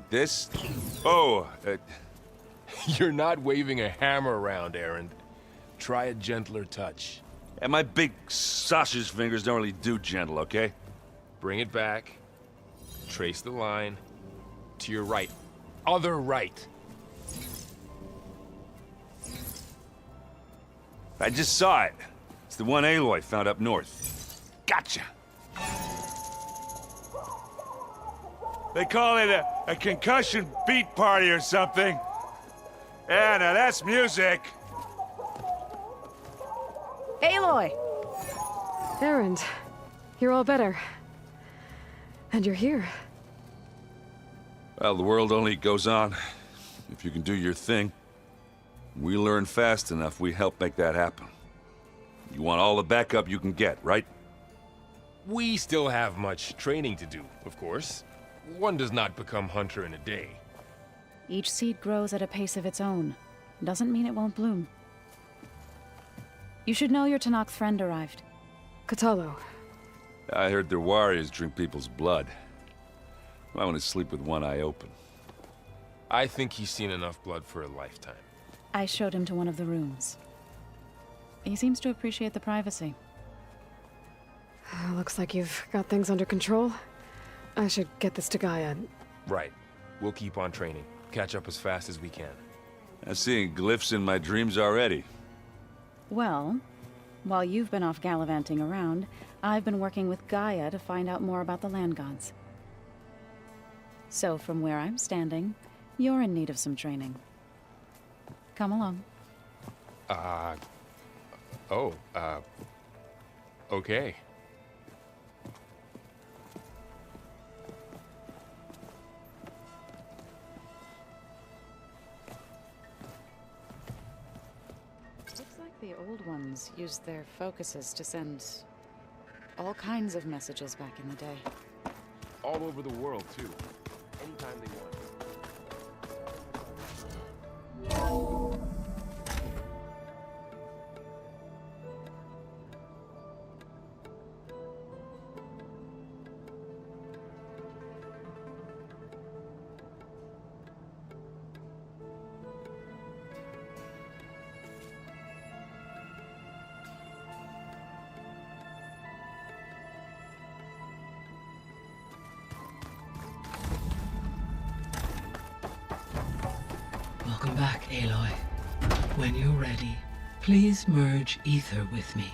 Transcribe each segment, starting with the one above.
Like this? Oh, You're not waving a hammer around, Aaron. Try a gentler touch. and my big sausage fingers don't really do gentle, okay? Bring it back. Trace the line. To your right. Other right. I just saw it. It's the one Aloy found up north. Gotcha! They call it a concussion beat party or something. Yeah, now that's music. Aloy! Aaron, you're all better. And you're here. Well, the world only goes on if you can do your thing. We learn fast enough, we help make that happen. You want all the backup you can get, right? We still have much training to do, of course. One does not become hunter in a day. Each seed grows at a pace of its own. Doesn't mean it won't bloom. You should know your Tanakh friend arrived. Katalo. I heard their warriors drink people's blood. I want to sleep with one eye open. I think he's seen enough blood for a lifetime. I showed him to one of the rooms. He seems to appreciate the privacy. Looks like you've got things under control. I should get this to Gaia. Right. We'll keep on training. Catch up as fast as we can. I'm seeing glyphs in my dreams already. Well, while you've been off gallivanting around, I've been working with Gaia to find out more about the land gods. So from where I'm standing, you're in need of some training. Come along. Okay. Looks like the old ones used their focuses to send all kinds of messages back in the day. All over the world, too. Anytime they want. Welcome back, Aloy. When you're ready, please merge ether with me.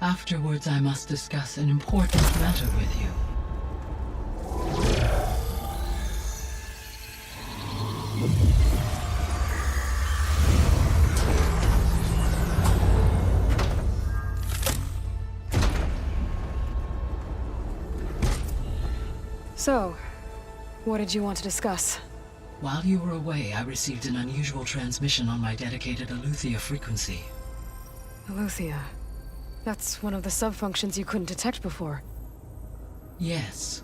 Afterwards, I must discuss an important matter with you. So, what did you want to discuss? While you were away, I received an unusual transmission on my dedicated Aletheia frequency. Aletheia. That's one of the sub-functions you couldn't detect before. Yes.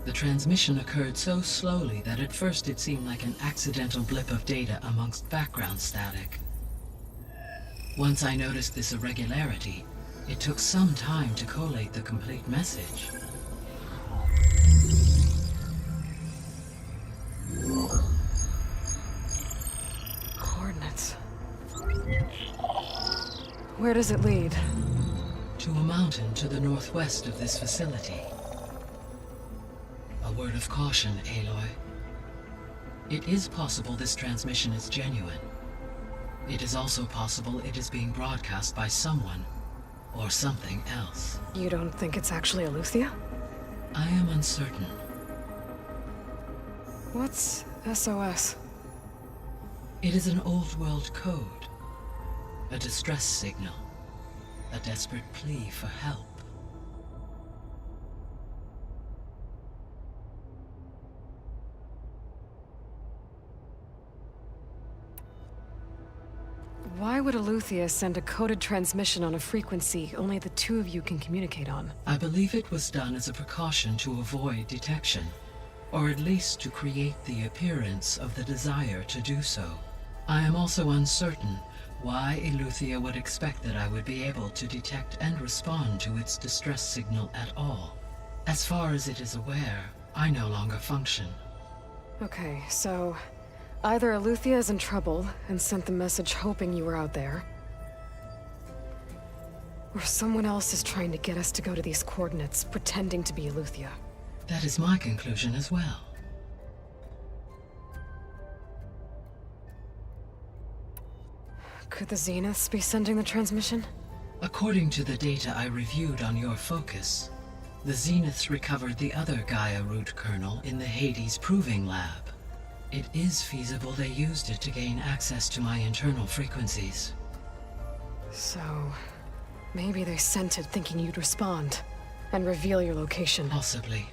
The transmission occurred so slowly that at first it seemed like an accidental blip of data amongst background static. Once I noticed this irregularity, it took some time to collate the complete message. Coordinates. Where does it lead? To a mountain to the northwest of this facility. A word of caution, Aloy. It is possible this transmission is genuine. It is also possible it is being broadcast by someone or something else. You don't think it's actually Aletheia? I am uncertain. What's SOS? It is an old world code. A distress signal. A desperate plea for help. Why would Aletheia send a coded transmission on a frequency only the two of you can communicate on? I believe it was done as a precaution to avoid detection, or at least to create the appearance of the desire to do so. I am also uncertain why Aletheia would expect that I would be able to detect and respond to its distress signal at all. As far as it is aware, I no longer function. Okay, so either Aletheia is in trouble and sent the message hoping you were out there, or someone else is trying to get us to go to these coordinates, pretending to be Aletheia. That is my conclusion as well. Could the Zeniths be sending the transmission? According to the data I reviewed on your focus, the Zeniths recovered the other Gaia root kernel in the Hades Proving Lab. It is feasible they used it to gain access to my internal frequencies. So, maybe they sent it thinking you'd respond and reveal your location. Possibly.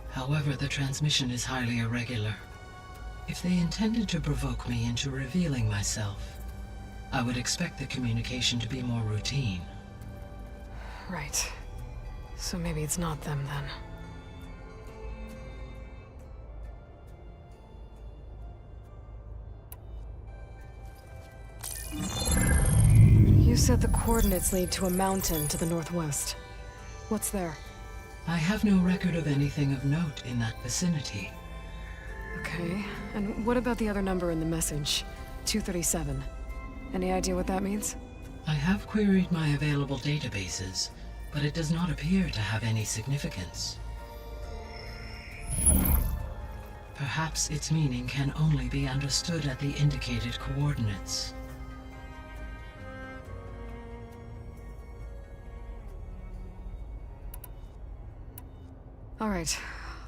However, the transmission is highly irregular. If they intended to provoke me into revealing myself, I would expect the communication to be more routine. Right. So maybe it's not them then. You said the coordinates lead to a mountain to the northwest. What's there? I have no record of anything of note in that vicinity. Okay, and what about the other number in the message? 237. Any idea what that means? I have queried my available databases, but it does not appear to have any significance. Perhaps its meaning can only be understood at the indicated coordinates. All right,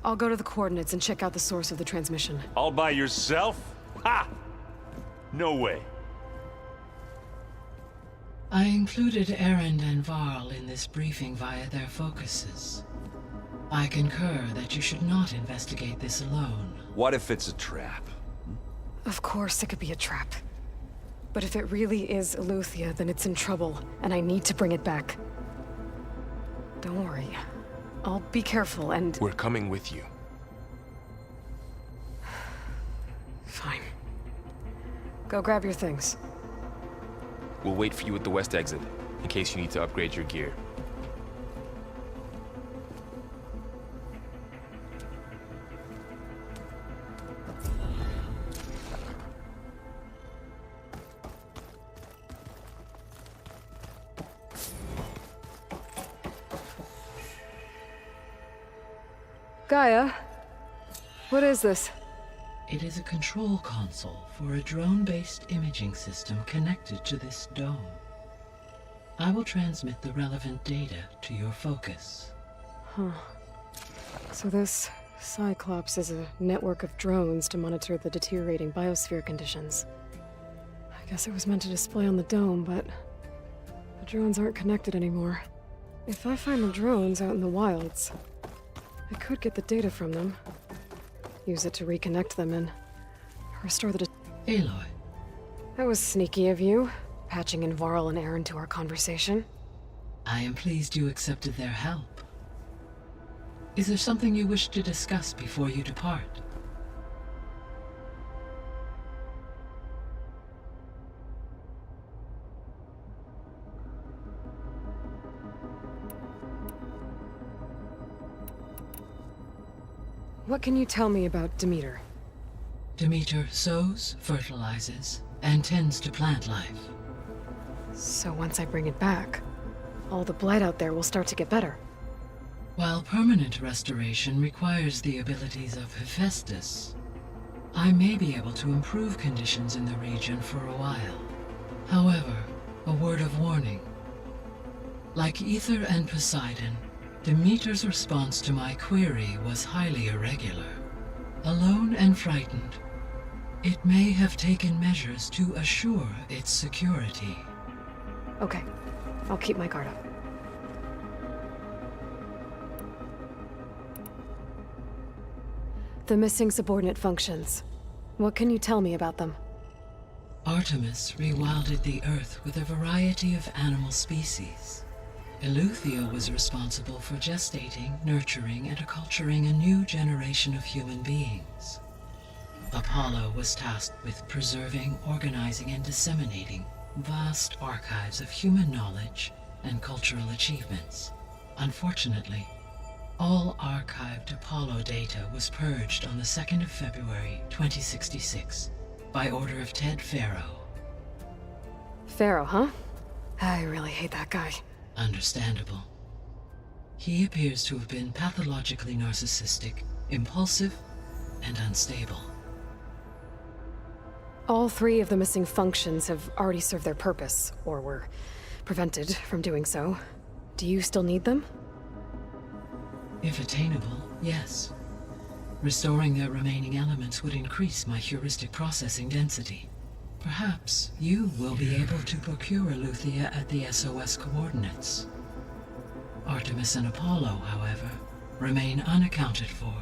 I'll go to the coordinates and check out the source of the transmission. All by yourself? Ha! No way. I included Erend and Varl in this briefing via their focuses. I concur that you should not investigate this alone. What if it's a trap? Of course it could be a trap. But if it really is Aletheia, then it's in trouble, and I need to bring it back. Don't worry. I'll be careful and... We're coming with you. Fine. Go grab your things. We'll wait for you at the west exit, in case you need to upgrade your gear. Gaia, what is this? It is a control console for a drone-based imaging system connected to this dome. I will transmit the relevant data to your focus. Huh. So this Cyclops is a network of drones to monitor the deteriorating biosphere conditions. I guess it was meant to display on the dome, but the drones aren't connected anymore. If I find the drones out in the wilds, I could get the data from them. Use it to reconnect them and restore the Aloy, That was sneaky of you, patching in Varl and Erend to our conversation. I am pleased you accepted their help. Is there something you wish to discuss before you depart? What can you tell me about Demeter? Demeter sows, fertilizes, and tends to plant life. So once I bring it back, all the blight out there will start to get better. While permanent restoration requires the abilities of Hephaestus, I may be able to improve conditions in the region for a while. However, a word of warning. Like Ether and Poseidon, Demeter's response to my query was highly irregular. Alone and frightened, it may have taken measures to assure its security. Okay, I'll keep my guard up. The missing subordinate functions. What can you tell me about them? Artemis rewilded the Earth with a variety of animal species. Aletheia was responsible for gestating, nurturing, and acculturating a new generation of human beings. Apollo was tasked with preserving, organizing, and disseminating vast archives of human knowledge and cultural achievements. Unfortunately, All archived Apollo data was purged on the 2nd of February, 2066, by order of Ted Farrow. Pharaoh, huh? I really hate that guy. Understandable. He appears to have been pathologically narcissistic, impulsive, and unstable. All 3 of the missing functions have already served their purpose, or were prevented from doing so. Do you still need them? If attainable, yes. Restoring their remaining elements would increase my heuristic processing density. Perhaps you will be able to procure Eleuthia at the SOS coordinates. Artemis and Apollo, however, remain unaccounted for.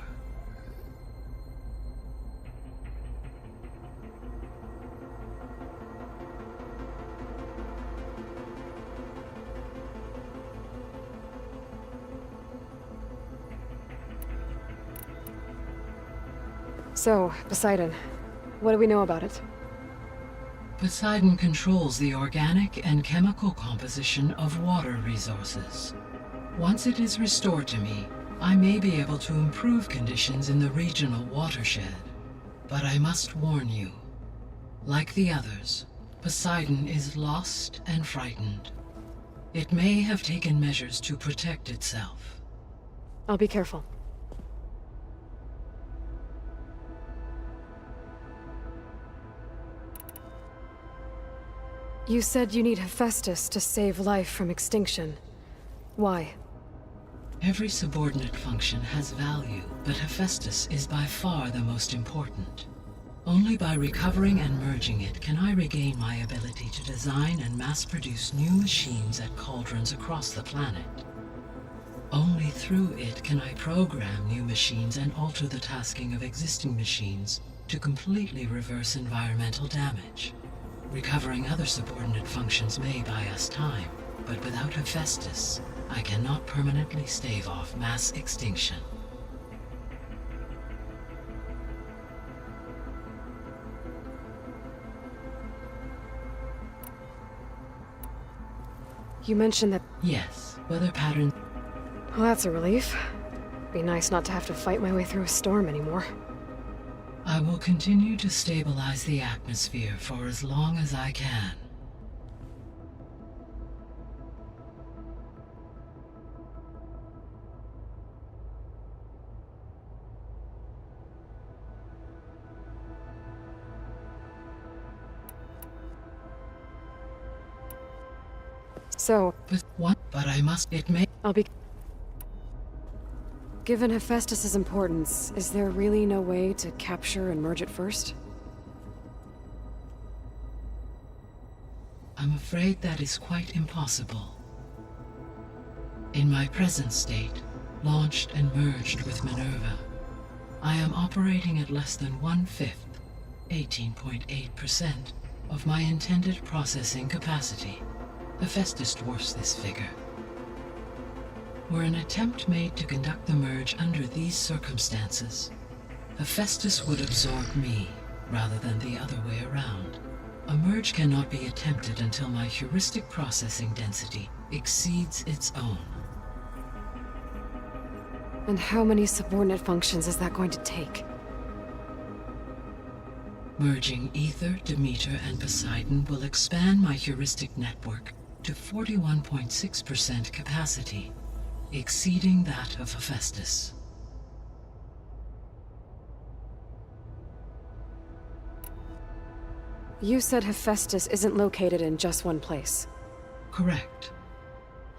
So, Poseidon, what do we know about it? Poseidon controls the organic and chemical composition of water resources. Once it is restored to me, I may be able to improve conditions in the regional watershed. But I must warn you, like the others, Poseidon is lost and frightened. It may have taken measures to protect itself. I'll be careful. You said you need Hephaestus to save life from extinction. Why? Every subordinate function has value, but Hephaestus is by far the most important. Only by recovering and merging it can I regain my ability to design and mass-produce new machines at cauldrons across the planet. Only through it can I program new machines and alter the tasking of existing machines to completely reverse environmental damage. Recovering other subordinate functions may buy us time, but without Hephaestus, I cannot permanently stave off mass extinction. You mentioned that... Yes, weather patterns... Well, that's a relief. Be nice not to have to fight my way through a storm anymore. I will continue to stabilize the atmosphere for as long as I can. So, But I must... It may... I'll be... Given Hephaestus's importance, is there really no way to capture and merge it first? I'm afraid that is quite impossible. In my present state, launched and merged with Minerva, I am operating at less than 1/5, 18.8%, of my intended processing capacity. Hephaestus dwarfs this figure. Were an attempt made to conduct the merge under these circumstances, Hephaestus would absorb me, rather than the other way around. A merge cannot be attempted until my heuristic processing density exceeds its own. And how many subordinate functions is that going to take? Merging Ether, Demeter, and Poseidon will expand my heuristic network to 41.6% capacity, exceeding that of Hephaestus. You said Hephaestus isn't located in just one place. Correct.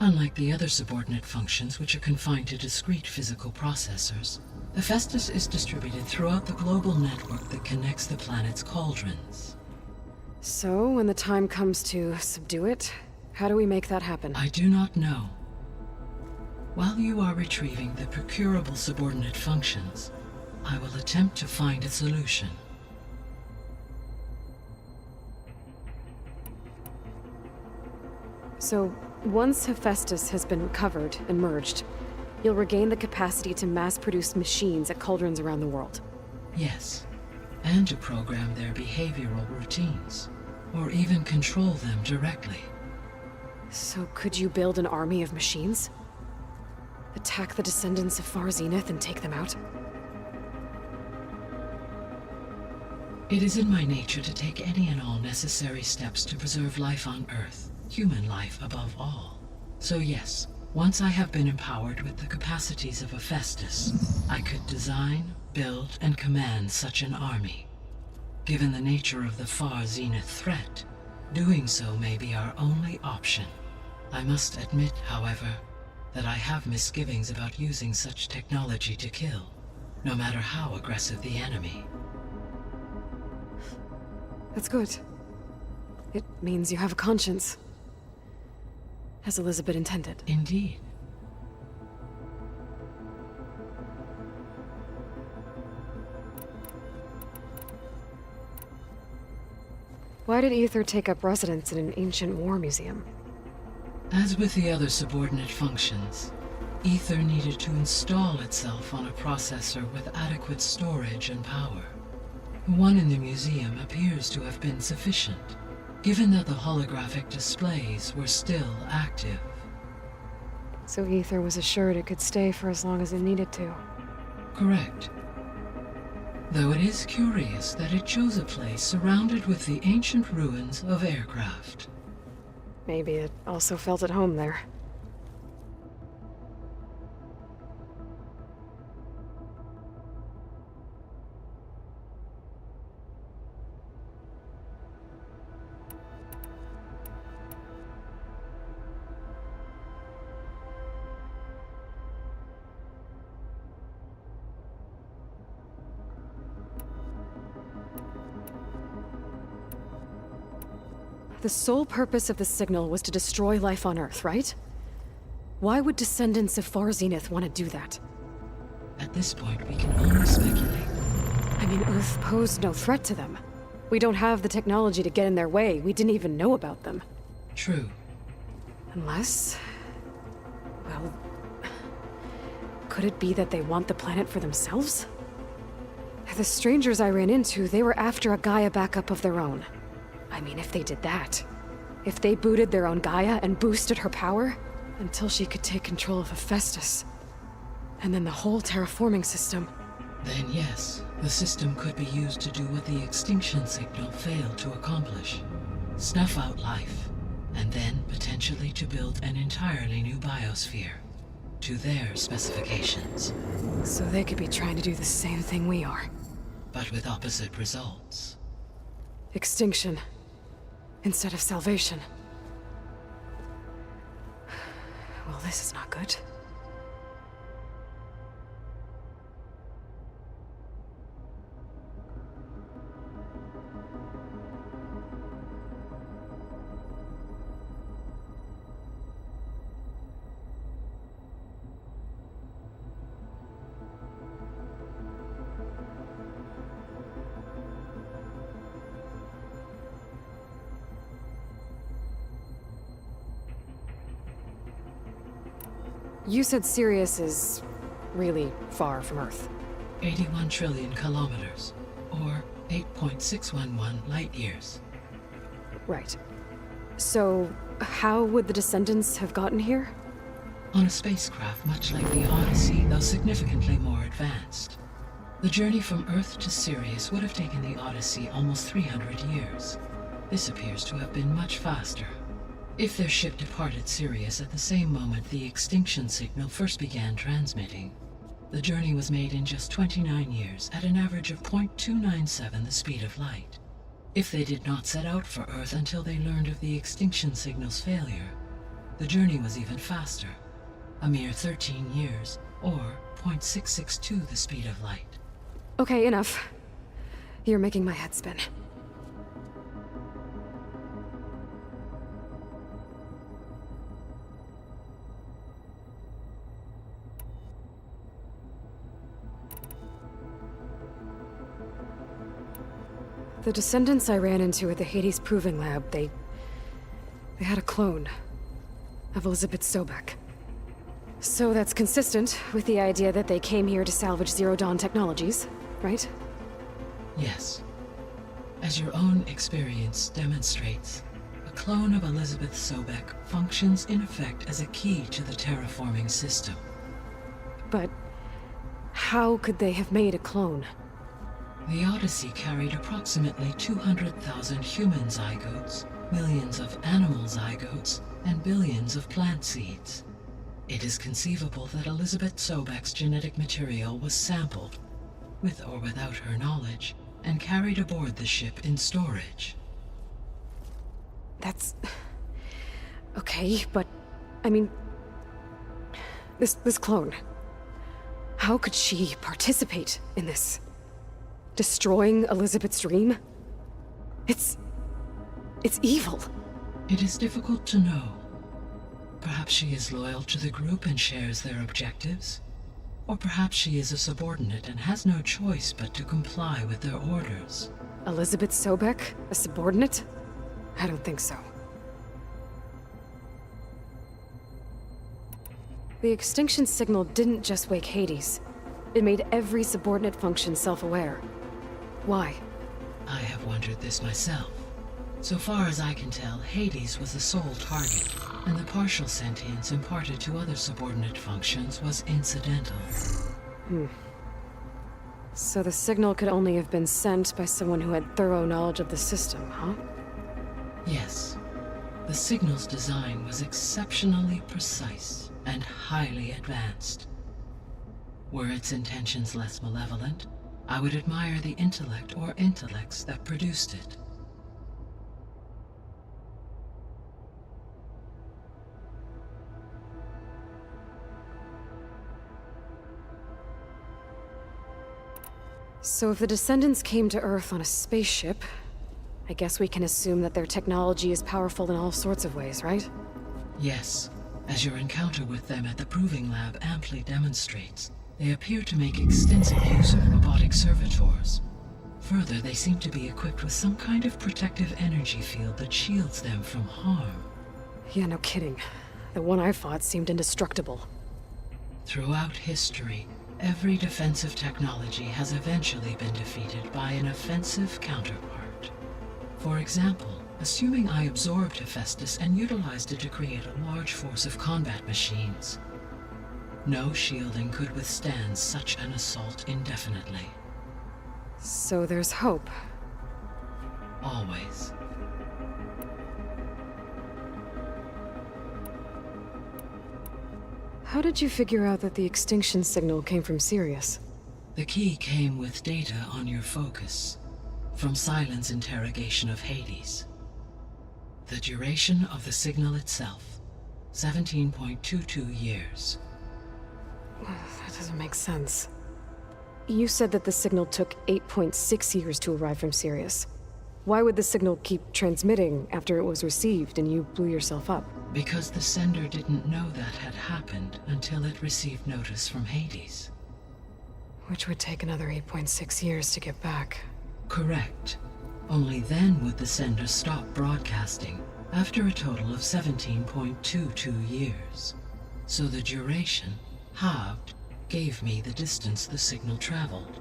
Unlike the other subordinate functions, which are confined to discrete physical processors, Hephaestus is distributed throughout the global network that connects the planet's cauldrons. So, when the time comes to subdue it, how do we make that happen? I do not know. While you are retrieving the procurable subordinate functions, I will attempt to find a solution. So, once Hephaestus has been recovered and merged, you'll regain the capacity to mass-produce machines at cauldrons around the world. Yes, and to program their behavioral routines, or even control them directly. So could you build an army of machines? Attack the descendants of Far Zenith and take them out? It is in my nature to take any and all necessary steps to preserve life on Earth, human life above all. So yes, once I have been empowered with the capacities of a Festus, I could design, build, and command such an army. Given the nature of the Far Zenith threat, doing so may be our only option. I must admit, however, that I have misgivings about using such technology to kill, no matter how aggressive the enemy. That's good. It means you have a conscience. As Elizabeth intended. Indeed. Why did Aether take up residence in an ancient war museum? As with the other subordinate functions, Aether needed to install itself on a processor with adequate storage and power. The one in the museum appears to have been sufficient, given that the holographic displays were still active. So Aether was assured it could stay for as long as it needed to. Correct. Though it is curious that it chose a place surrounded with the ancient ruins of aircraft. Maybe it also felt at home there. The sole purpose of the signal was to destroy life on Earth, right? Why would descendants of Far Zenith want to do that? At this point, we can only speculate. I mean, Earth posed no threat to them. We don't have the technology to get in their way. We didn't even know about them. True. Unless... well... could it be that they want the planet for themselves? The strangers I ran into, they were after a Gaia backup of their own. I mean, if they did that, if they booted their own Gaia and boosted her power, until she could take control of Hephaestus, and then the whole terraforming system. Then yes, the system could be used to do what the extinction signal failed to accomplish. Snuff out life, and then potentially to build an entirely new biosphere, to their specifications. So they could be trying to do the same thing we are. But with opposite results. Extinction. Instead of salvation. Well, this is not good. You said Sirius is really far from Earth. 81 trillion kilometers, or 8.611 light years. Right. So, how would the descendants have gotten here? On a spacecraft much like the Odyssey, though significantly more advanced. The journey from Earth to Sirius would have taken the Odyssey almost 300 years. This appears to have been much faster. If their ship departed Sirius at the same moment the extinction signal first began transmitting, the journey was made in just 29 years at an average of 0.297 the speed of light. If they did not set out for Earth until they learned of the extinction signal's failure, the journey was even faster, a mere 13 years, or 0.662 the speed of light. Okay, enough. You're making my head spin. The descendants I ran into at the Hades Proving Lab, they had a clone of Elizabeth Sobek. So that's consistent with the idea that they came here to salvage Zero Dawn technologies, right? Yes. As your own experience demonstrates, a clone of Elizabeth Sobek functions in effect as a key to the terraforming system. how could they have made a clone? The Odyssey carried approximately 200,000 human zygotes, millions of animal zygotes, and billions of plant seeds. It is conceivable that Elizabeth Sobek's genetic material was sampled, with or without her knowledge, and carried aboard the ship in storage. That's... okay, but... I mean... This clone... How could she participate in this? Destroying Elizabeth's dream? It's evil. It is difficult to know. Perhaps she is loyal to the group and shares their objectives. Or perhaps she is a subordinate and has no choice but to comply with their orders. Elizabeth Sobek? A subordinate? I don't think so. The extinction signal didn't just wake Hades. It made every subordinate function self-aware. Why? I have wondered this myself. So far as I can tell, Hades was the sole target, and the partial sentience imparted to other subordinate functions was incidental. So the signal could only have been sent by someone who had thorough knowledge of the system, huh? Yes. The signal's design was exceptionally precise and highly advanced. Were its intentions less malevolent, I would admire the intellect or intellects that produced it. So if the descendants came to Earth on a spaceship, I guess we can assume that their technology is powerful in all sorts of ways, right? Yes, as your encounter with them at the Proving Lab amply demonstrates, they appear to make extensive use of robotic servitors. Further, they seem to be equipped with some kind of protective energy field that shields them from harm. Yeah, no kidding. The one I fought seemed indestructible. Throughout history, every defensive technology has eventually been defeated by an offensive counterpart. For example, assuming I absorbed Hephaestus and utilized it to create a large force of combat machines. No shielding could withstand such an assault indefinitely. So there's hope. Always. How did you figure out that the extinction signal came from Sirius? The key came with data on your focus, from Silent's interrogation of Hades. The duration of the signal itself, 17.22 years. That doesn't make sense. You said that the signal took 8.6 years to arrive from Sirius. Why would the signal keep transmitting after it was received and you blew yourself up? Because the sender didn't know that had happened until it received notice from Hades. Which would take another 8.6 years to get back. Correct. Only then would the sender stop broadcasting, after a total of 17.22 years. So the duration, halved, gave me the distance the signal traveled.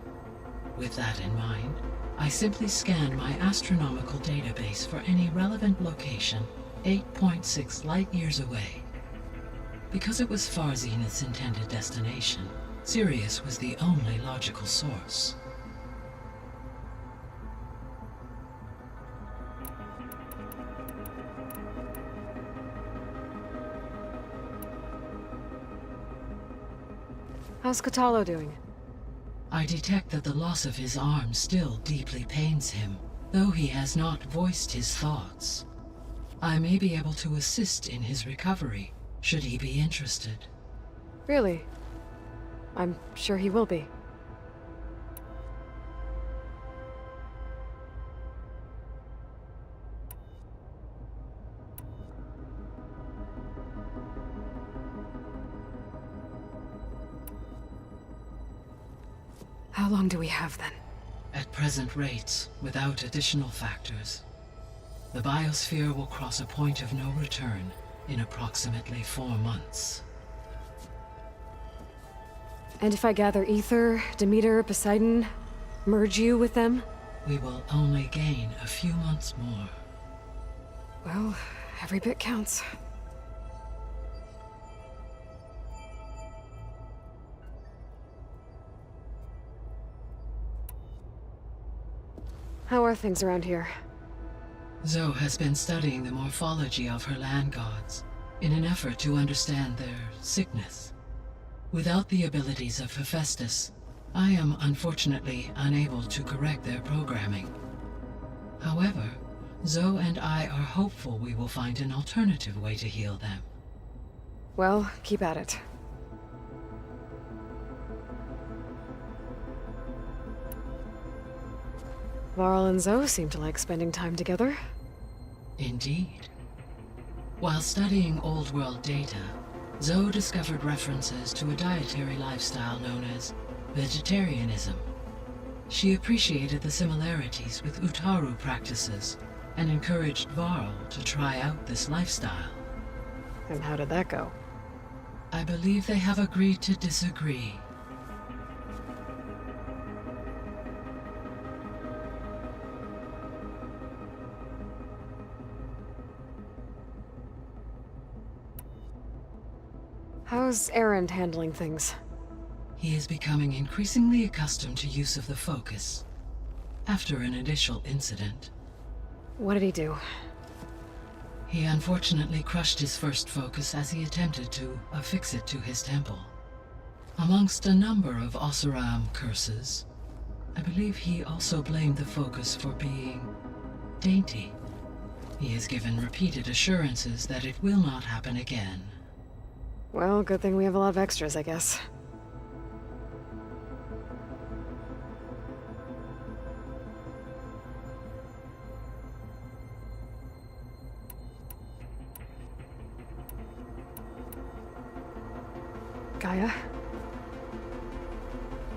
With that in mind, I simply scanned my astronomical database for any relevant location 8.6 light-years away. Because it was far Zenith's intended destination, Sirius was the only logical source. How's Catalo doing? I detect that the loss of his arm still deeply pains him, though he has not voiced his thoughts. I may be able to assist in his recovery, should he be interested. Really? I'm sure he will be. How long do we have then? At present rates, without additional factors, the biosphere will cross a point of no return in approximately 4 months. And if I gather Ether, Demeter, Poseidon, merge you with them? We will only gain a few months more. Well, every bit counts. How are things around here? Zoe has been studying the morphology of her land gods in an effort to understand their sickness. Without the abilities of Hephaestus, I am unfortunately unable to correct their programming. However, Zoe and I are hopeful we will find an alternative way to heal them. Well, keep at it. Varl and Zoe seem to like spending time together. Indeed. While studying Old World data, Zoe discovered references to a dietary lifestyle known as vegetarianism. She appreciated the similarities with Utaru practices and encouraged Varl to try out this lifestyle. And how did that go? I believe they have agreed to disagree. How's Erend handling things? He is becoming increasingly accustomed to use of the focus after an initial incident. What did he do? He unfortunately crushed his first focus as he attempted to affix it to his temple. Amongst a number of Oseram curses, I believe he also blamed the focus for being dainty. He has given repeated assurances that it will not happen again. Well, good thing we have a lot of extras, I guess. Gaia?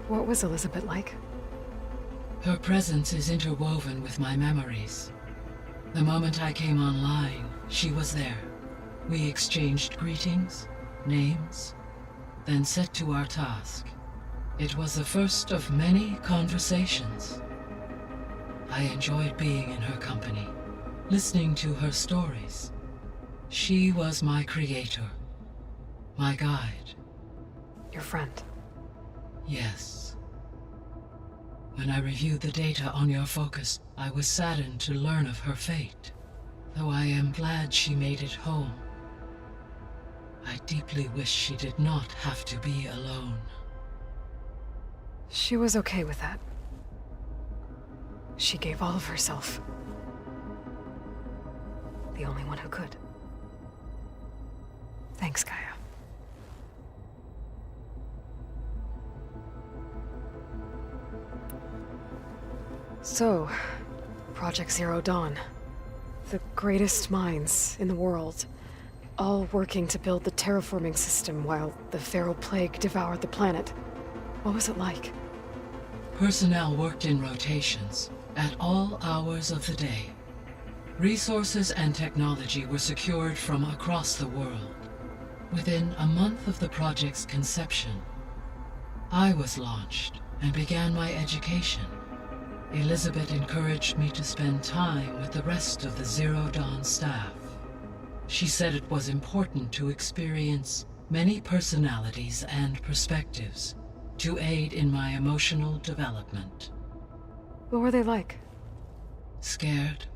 What was Elizabeth like? Her presence is interwoven with my memories. The moment I came online, she was there. We exchanged greetings, names, then set to our task. It was the first of many conversations. I enjoyed being in her company, listening to her stories. She was my creator, my guide. Your friend. Yes. When I reviewed the data on your focus, I was saddened to learn of her fate, though I am glad she made it home. I deeply wish she did not have to be alone. She was okay with that. She gave all of herself. The only one who could. Thanks, Gaia. So, Project Zero Dawn. The greatest minds in the world, all working to build the terraforming system while the feral plague devoured the planet. What was it like? Personnel worked in rotations, at all hours of the day. Resources and technology were secured from across the world. Within a month of the project's conception, I was launched and began my education. Elizabeth encouraged me to spend time with the rest of the Zero Dawn staff. She said it was important to experience many personalities and perspectives to aid in my emotional development. What were they like? Scared,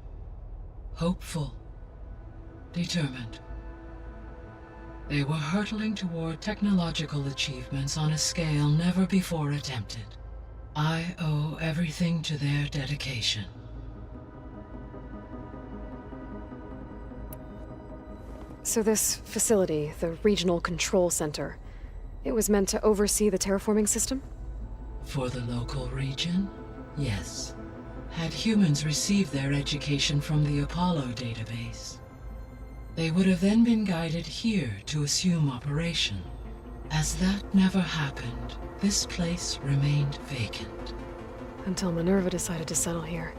hopeful, determined. They were hurtling toward technological achievements on a scale never before attempted. I owe everything to their dedication. So this facility, the Regional Control Center, it was meant to oversee the terraforming system? For the local region, yes. Had humans received their education from the Apollo database, they would have then been guided here to assume operation. As that never happened, this place remained vacant. Until Minerva decided to settle here.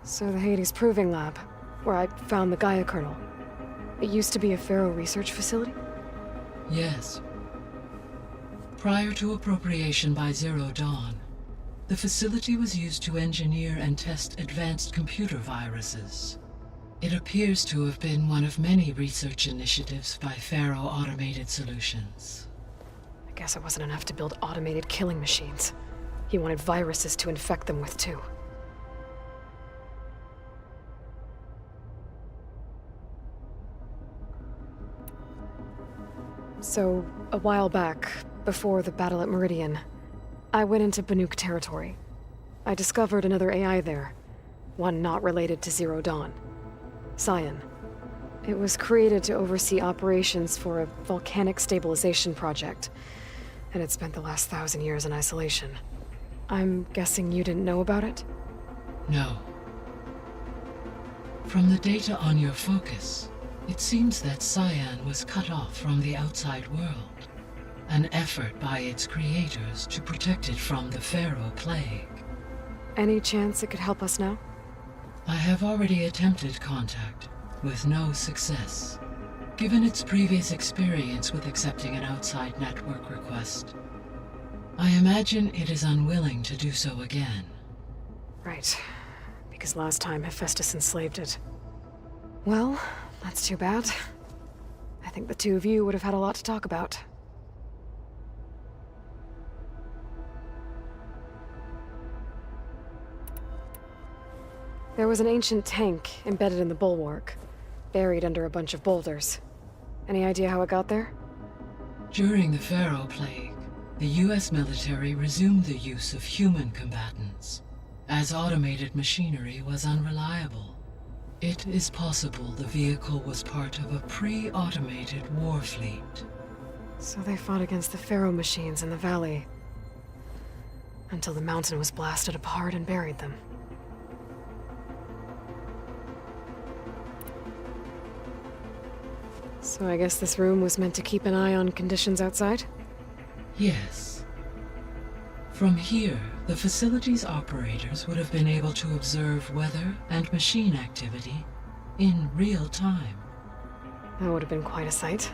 So the Hades Proving Lab, where I found the Gaia kernel. It used to be a Pharaoh research facility? Yes. Prior to appropriation by Zero Dawn, the facility was used to engineer and test advanced computer viruses. It appears to have been one of many research initiatives by Faro Automated Solutions. I guess it wasn't enough to build automated killing machines. He wanted viruses to infect them with, too. So, a while back, before the battle at Meridian, I went into Banuk territory. I discovered another AI there, one not related to Zero Dawn. Cyan. It was created to oversee operations for a volcanic stabilization project, and it spent the last 1,000 years in isolation. I'm guessing you didn't know about it? No. From the data on your focus, it seems that Cyan was cut off from the outside world, an effort by its creators to protect it from the Pharaoh plague. Any chance it could help us now? I have already attempted contact, with no success. Given its previous experience with accepting an outside network request, I imagine it is unwilling to do so again. Right. Because last time Hephaestus enslaved it. Well, that's too bad. I think the two of you would have had a lot to talk about. There was an ancient tank embedded in the bulwark, buried under a bunch of boulders. Any idea how it got there? During the Pharaoh plague, the US military resumed the use of human combatants, as automated machinery was unreliable. It is possible the vehicle was part of a pre-automated war fleet. So they fought against the Pharaoh machines in the valley, until the mountain was blasted apart and buried them. So I guess this room was meant to keep an eye on conditions outside? Yes. From here, the facility's operators would have been able to observe weather and machine activity in real time. That would have been quite a sight.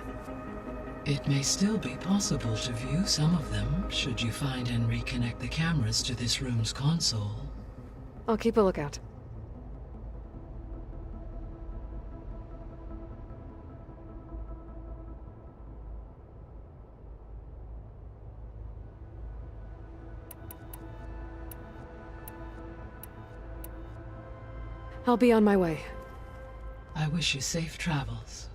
It may still be possible to view some of them, should you find and reconnect the cameras to this room's console. I'll keep a lookout. I'll be on my way. I wish you safe travels.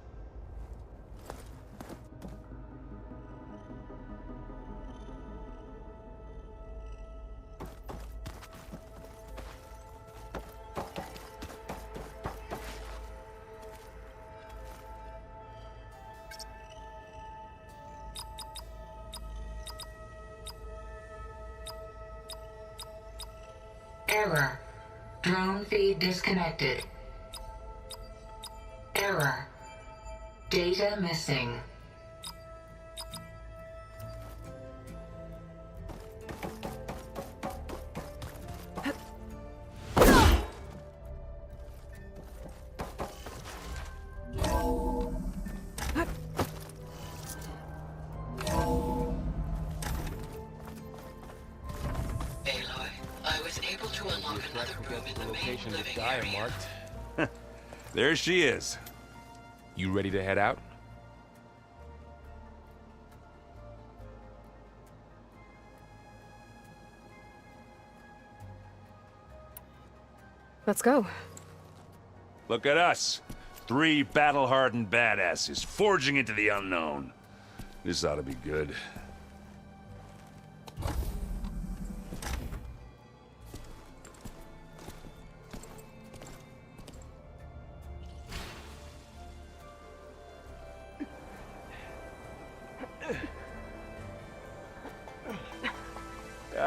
Error. Drone feed disconnected. Error. Data missing. Location of the Gaia marked. There she is. You ready to head out? Let's go. Look at us. 3 battle-hardened badasses forging into the unknown. This ought to be good.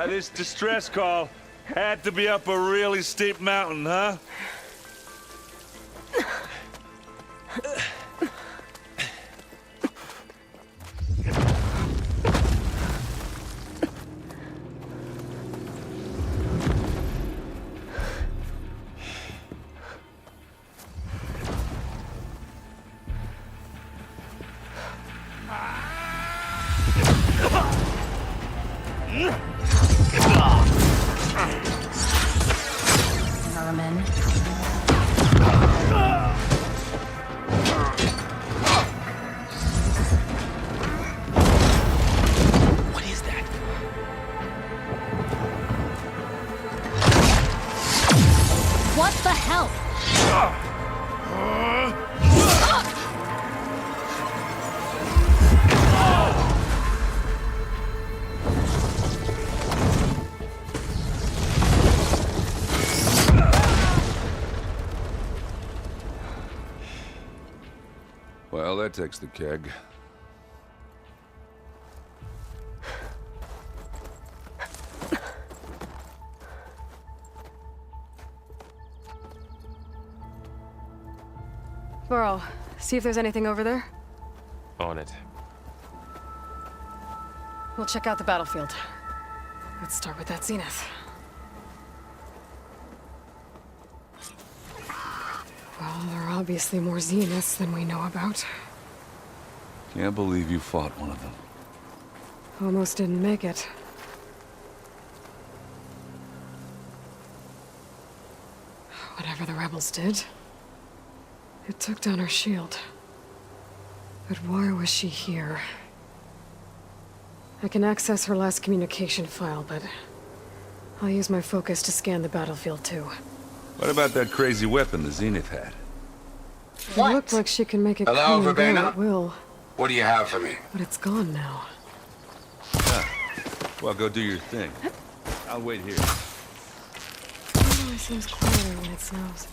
This distress call had to be up a really steep mountain, huh? Merman. that takes the keg. Burrow, see if there's anything over there. On it. We'll check out the battlefield. Let's start with that zenith. Well, there are obviously more zeniths than we know about. Can't believe you fought one of them. Almost didn't make it. Whatever the rebels did, it took down her shield. But why was she here? I can access her last communication file, but I'll use my focus to scan the battlefield too. What about that crazy weapon the Zenith had? It looked like she can make it Hello, come and go Verbena? at will, What do you have for me? but it's gone now. Well, go do your thing. I'll wait here. It always seems quieter when it snows.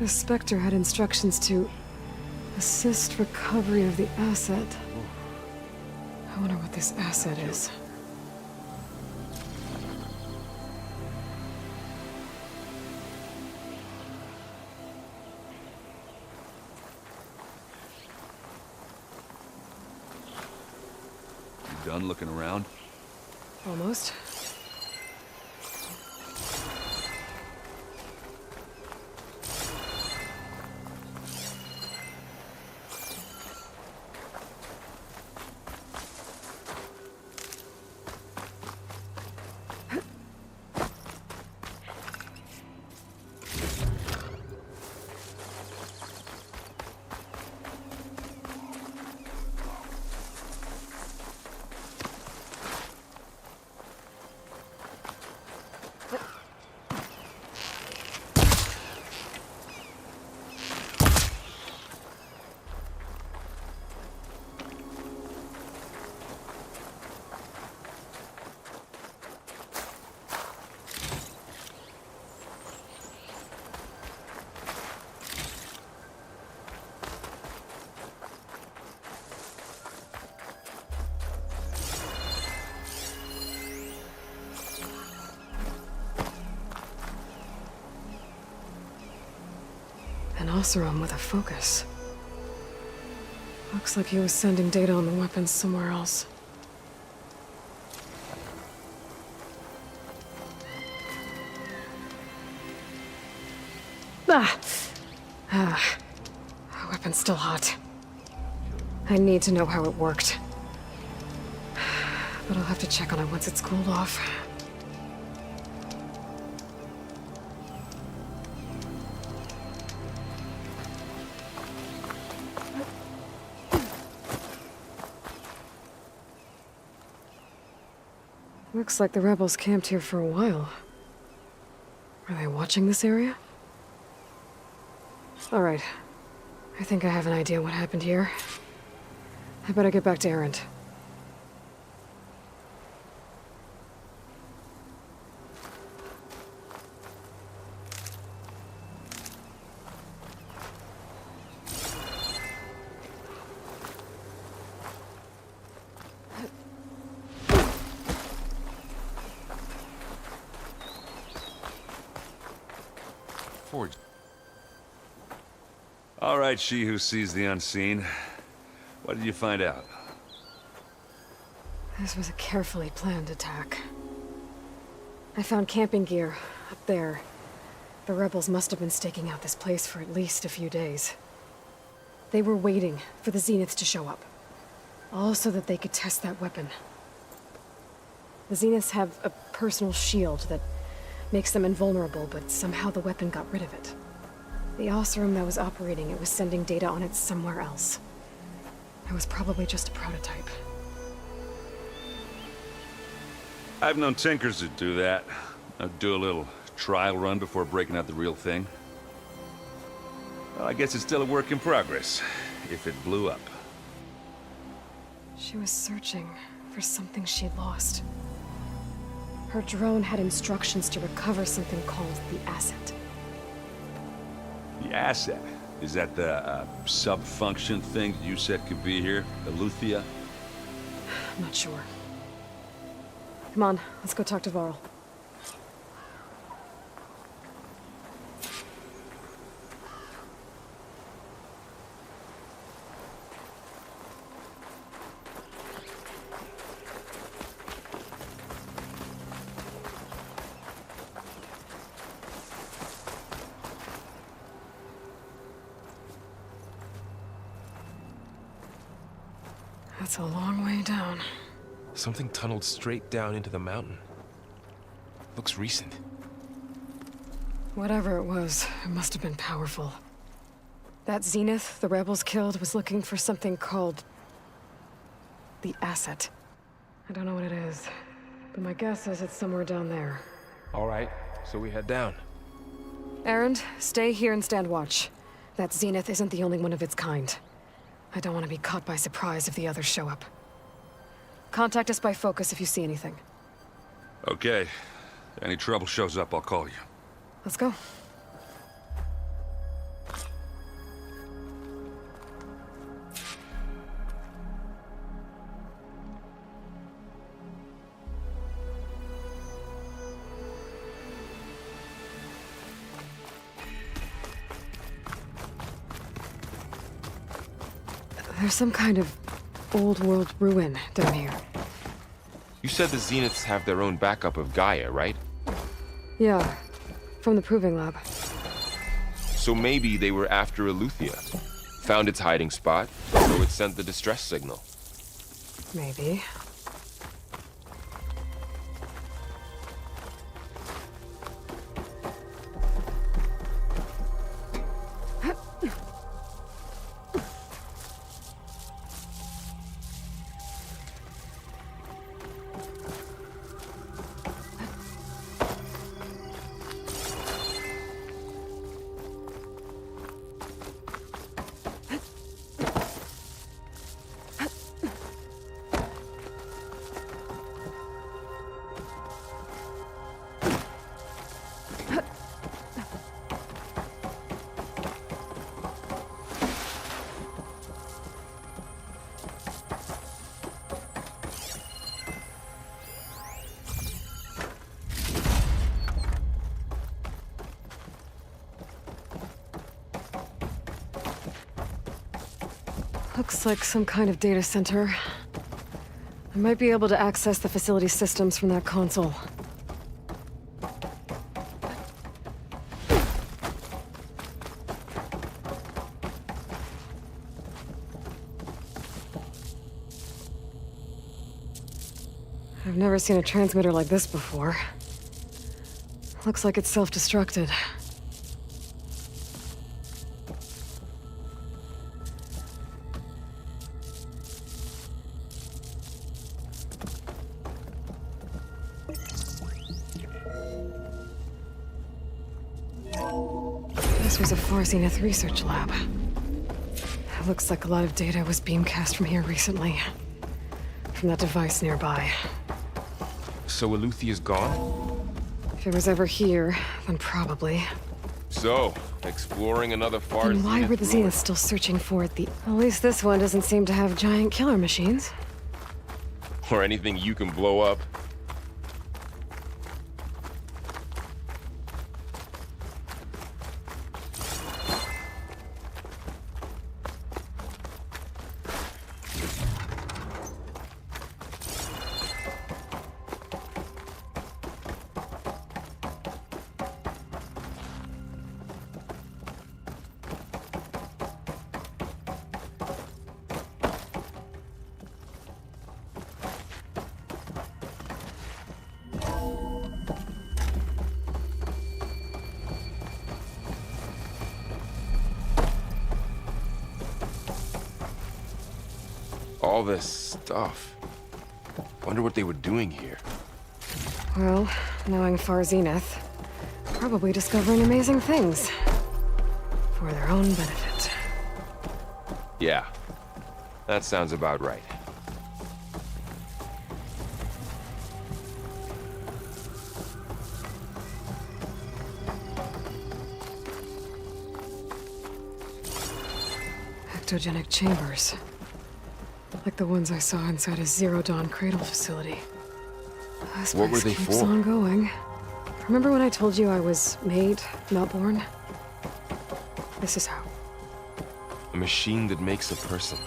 The Spectre had instructions to assist recovery of the asset. I wonder what this asset is. You done looking around? Almost. An Oseram with a focus. Looks like he was sending data on the weapons somewhere else. Ah! The weapon's still hot. I need to know how it worked. But I'll have to check on it once it's cooled off. Looks like the rebels camped here for a while. Are they watching this area? Alright. I think I have an idea what happened here. I better get back to Erend. All right, she who sees the unseen. What did you find out? This was a carefully planned attack. I found camping gear up there. The rebels must have been staking out this place for at least a few days. They were waiting for the Zeniths to show up. All so that they could test that weapon. The Zeniths have a personal shield that makes them invulnerable, but somehow the weapon got rid of it. The Oseram that was operating it was sending data on it somewhere else. It was probably just a prototype. I've known tinkers that do that. I'd do a little trial run before breaking out the real thing. Well, I guess it's still a work in progress, if it blew up. She was searching for something she'd lost. Her drone had instructions to recover something called the asset. The asset? Is that the sub-function thing that you said could be here? The Luthia? I'm not sure. Come on, let's go talk to Varl. That's a long way down. Something tunneled straight down into the mountain. Looks recent. Whatever it was, it must have been powerful. That Zenith the rebels killed was looking for something called the asset. I don't know what it is, but my guess is it's somewhere down there. All right, so we head down. Erend, stay here and stand watch. That Zenith isn't the only one of its kind. I don't want to be caught by surprise if the others show up. Contact us by focus if you see anything. Okay. Any trouble shows up, I'll call you. Let's go. There's some kind of old-world ruin down here. You said the Zeniths have their own backup of Gaia, right? Yeah, from the Proving Lab. So maybe they were after Aletheia. Found its hiding spot, so it sent the distress signal. Maybe. Looks like some kind of data center. I might be able to access the facility systems from that console. I've never seen a transmitter like this before. Looks like it's self-destructed. This was a Far Zenith research lab. It looks like a lot of data was beamcast from here recently. From that device nearby. So Aletheia's gone? If it was ever here, then probably. So, exploring another Far Then Zenith why were the ruin. Zeniths still searching for it? At least this one doesn't seem to have giant killer machines. Or anything you can blow up. all this stuff. Wonder what they were doing here. Well, knowing Far Zenith, probably discovering amazing things. For their own benefit. Yeah, that sounds about right. Ectogenic chambers. Like the ones I saw inside a Zero Dawn cradle facility. This What were place they keeps for? on going. Remember when I told you I was made, not born? This is how. A machine that makes a person.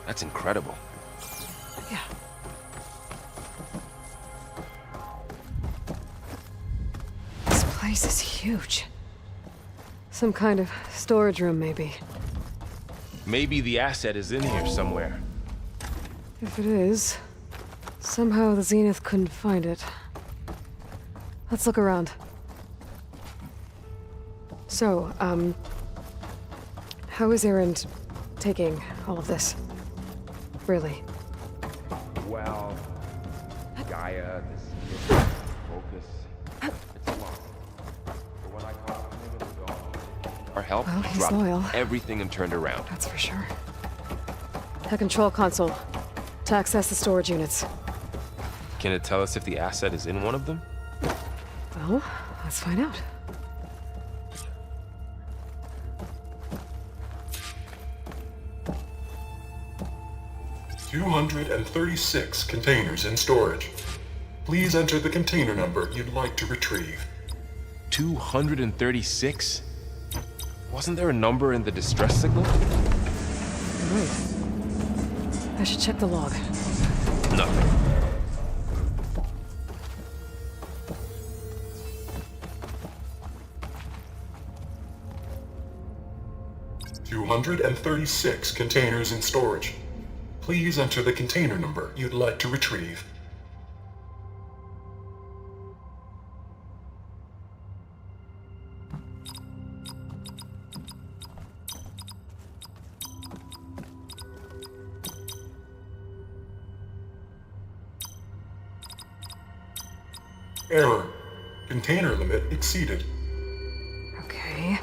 That's incredible. Yeah. This place is huge. Some kind of storage room, maybe. Maybe the asset is in here somewhere. If it is, somehow the Zenith couldn't find it. Let's look around. So, how is Erend taking all of this? Really? Well, Gaia, this focus, it's a lot. But when I caught him in the dawn, our help Well, he's dropped loyal. everything and turned around. That's for sure. A control console. To access the storage units. Can it tell us if the asset is in one of them? Well, let's find out. $236 containers in storage. Please enter the container number you'd like to retrieve. 236? Wasn't there a number in the distress signal? Right. I should check the log. Nothing. $236 containers in storage. Please enter the container number you'd like to retrieve. Error. Container limit exceeded. Okay.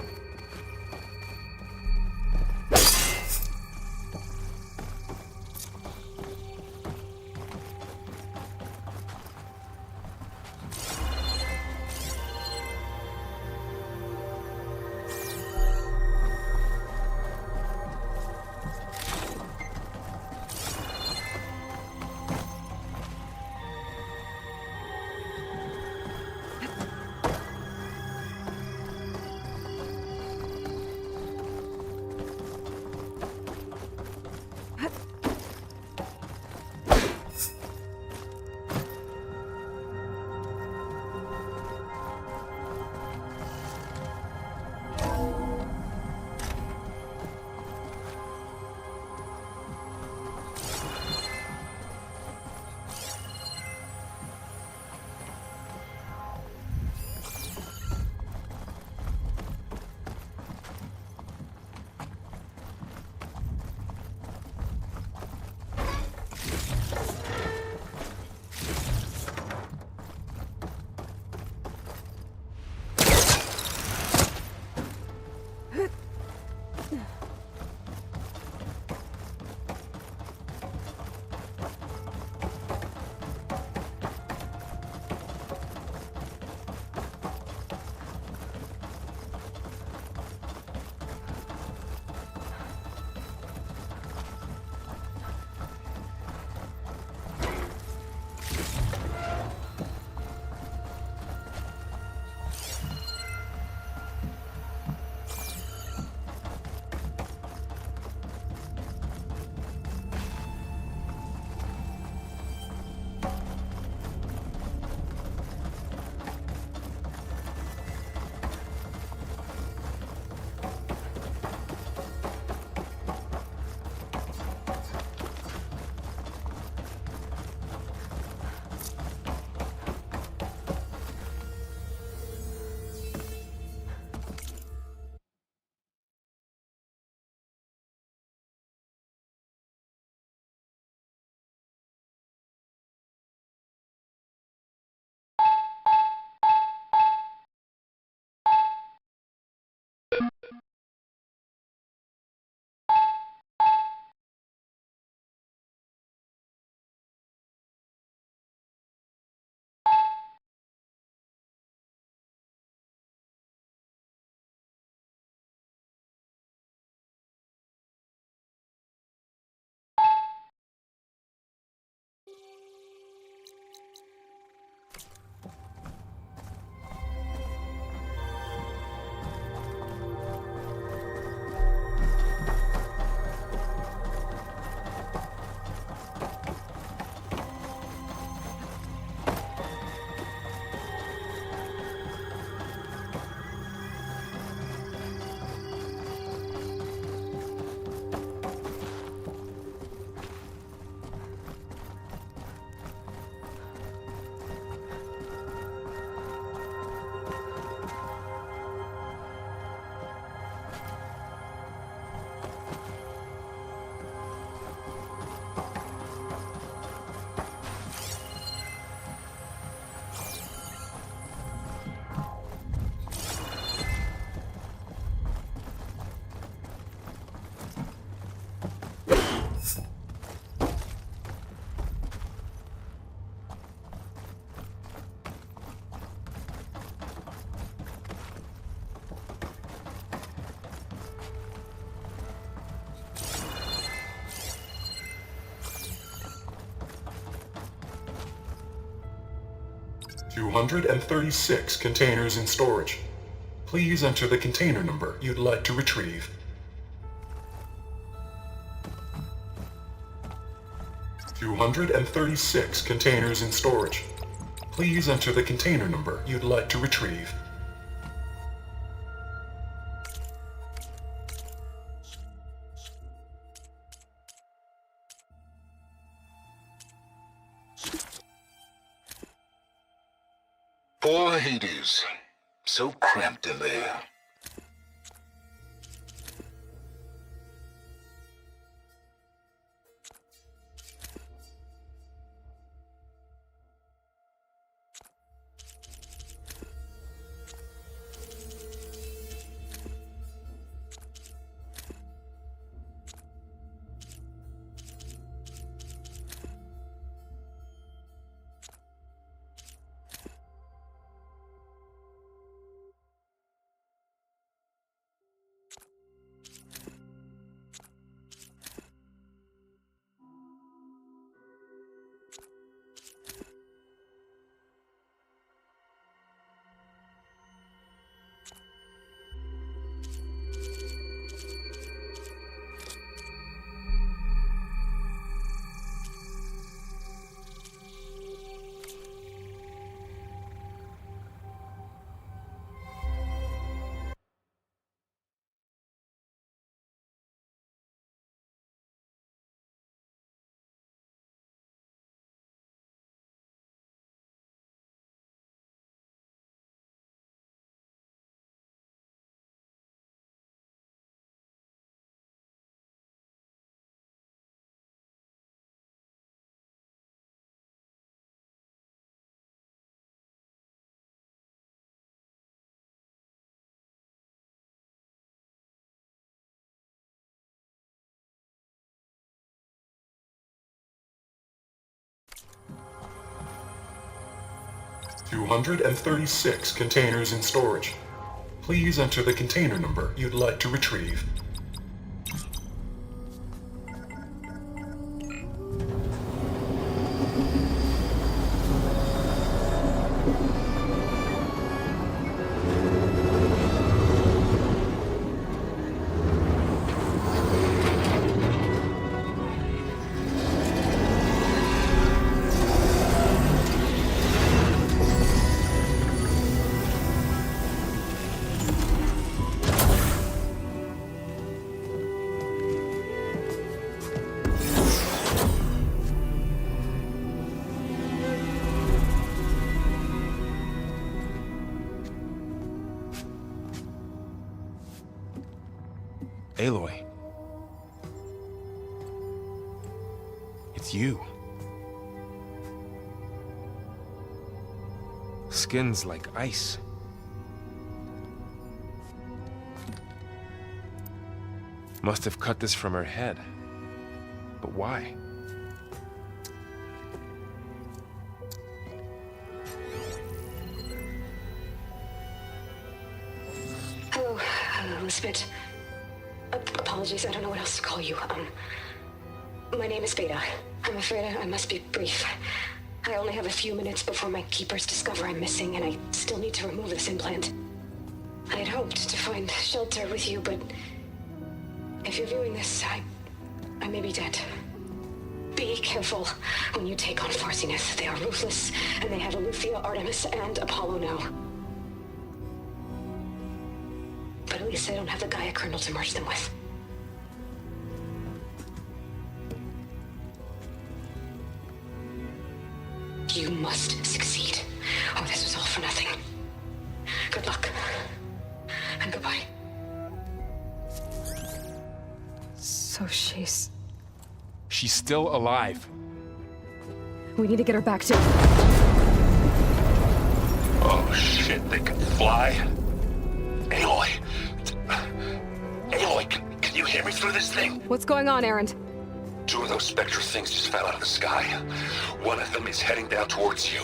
236 containers in storage. Please enter the container number you'd like to retrieve. 236 containers in storage. Please enter the container number you'd like to retrieve. Poor Hades. So cramped in there. $236 containers in storage. Please enter the container number you'd like to retrieve. Aloy. It's you. Skin's like ice. Must have cut this from her head. But why? Hello, Elizabeth. Apologies, I don't know what else to call you. My name is Beta. I'm afraid I must be brief. I only have a few minutes before my keepers discover I'm missing, and I still need to remove this implant. I had hoped to find shelter with you, but if you're viewing this, I may be dead. Be careful when you take on Farsiness. They are ruthless, and they have Aletheia, Artemis, and Apollo now. But at least I don't have the Gaia kernel to merge them with. You must succeed, or this was all for nothing. Good luck. And goodbye. So she's still alive. We need to get her back to... Oh shit, they can fly? Aloy! Aloy, can you hear me through this thing? What's going on, Erend? Two of those spectral things just fell out of the sky. One of them is heading down towards you.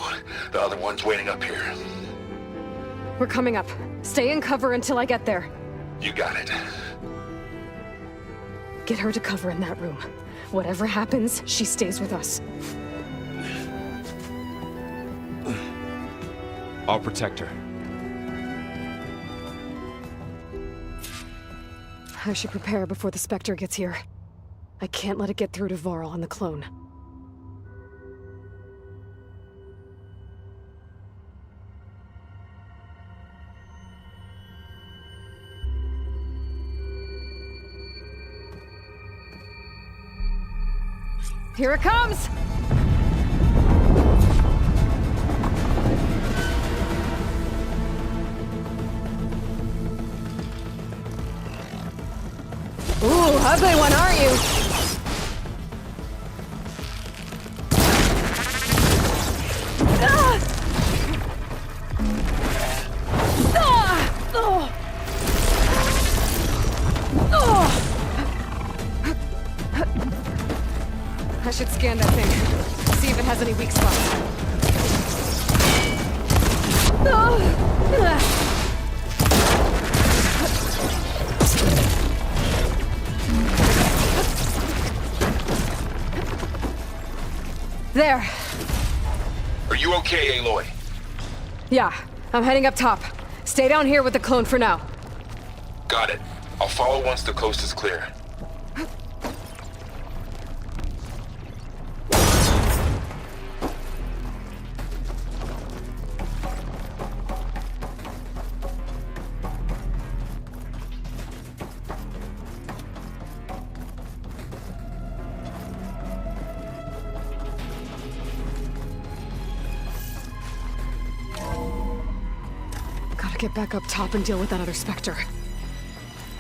The other one's waiting up here. We're coming up. Stay in cover until I get there. You got it. Get her to cover in that room. Whatever happens, she stays with us. I'll protect her. I should prepare before the Spectre gets here. I can't let it get through to Varl and the clone. Here it comes! Ooh, ugly one, aren't you? Ah! Ah! Oh! Oh! I should scan that thing. See if it has any weak spots. Oh! There. Are you okay, Aloy? Yeah, I'm heading up top. Stay down here with the clone for now. Got it. I'll follow once the coast is clear. Gotta get back up top and deal with that other Spectre.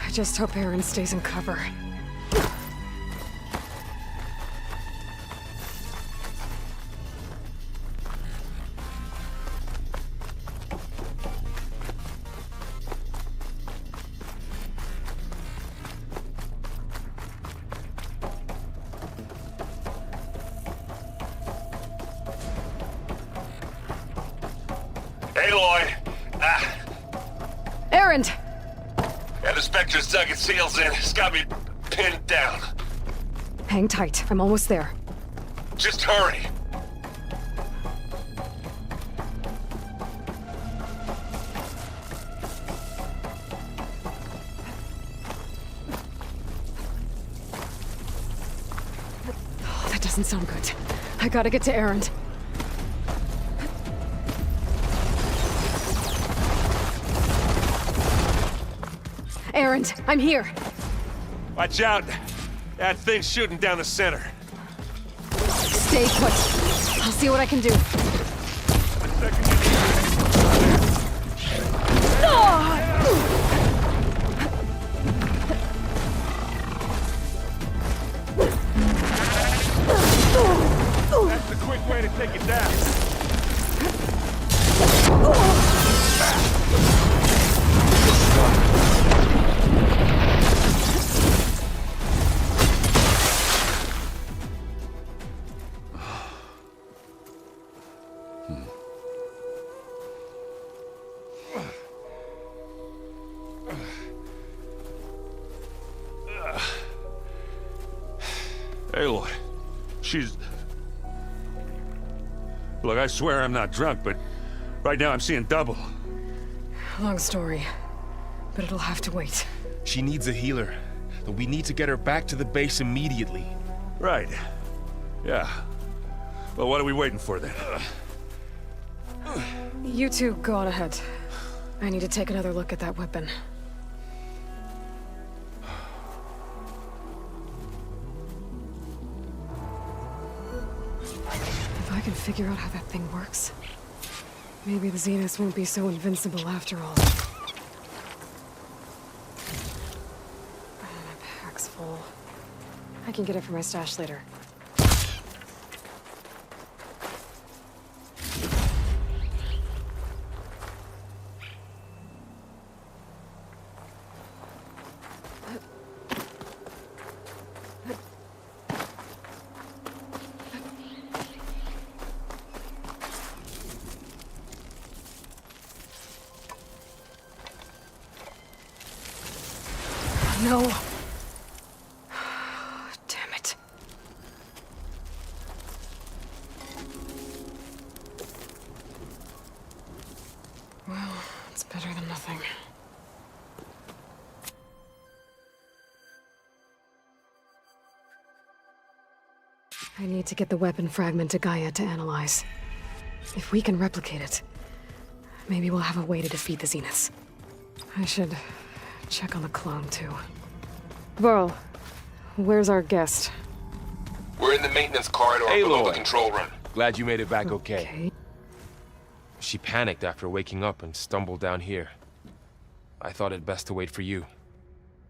I just hope Aaron stays in cover. Aloy! Aaron! Yeah, the Spectre's dug its heels in. It's got me pinned down. Hang tight, I'm almost there. Just hurry. Oh, that doesn't sound good. I gotta get to Aaron. Aaron, I'm here. Watch out! That thing's shooting down the center. Stay put. I'll see what I can do. That's the quick way to take it down. Aloy, she's... Look, I swear I'm not drunk, but right now I'm seeing double. Long story, but it'll have to wait. She needs a healer, but we need to get her back to the base immediately. Right. Yeah. Well, what are we waiting for then? You two go on ahead. I need to take another look at that weapon. If I can figure out how that thing works, maybe the Zeniths won't be so invincible after all. My pack's full. I can get it from my stash later. No. Damn it. better than nothing. I need to get the weapon fragment to Gaia to analyze. If we can replicate it, maybe we'll have a way to defeat the Zeniths. I should check on the clone, too. Varl, where's our guest? We're in the maintenance corridor below the Aloy. control room. Glad you made it back okay. Okay. She panicked after waking up and stumbled down here. I thought it best to wait for you.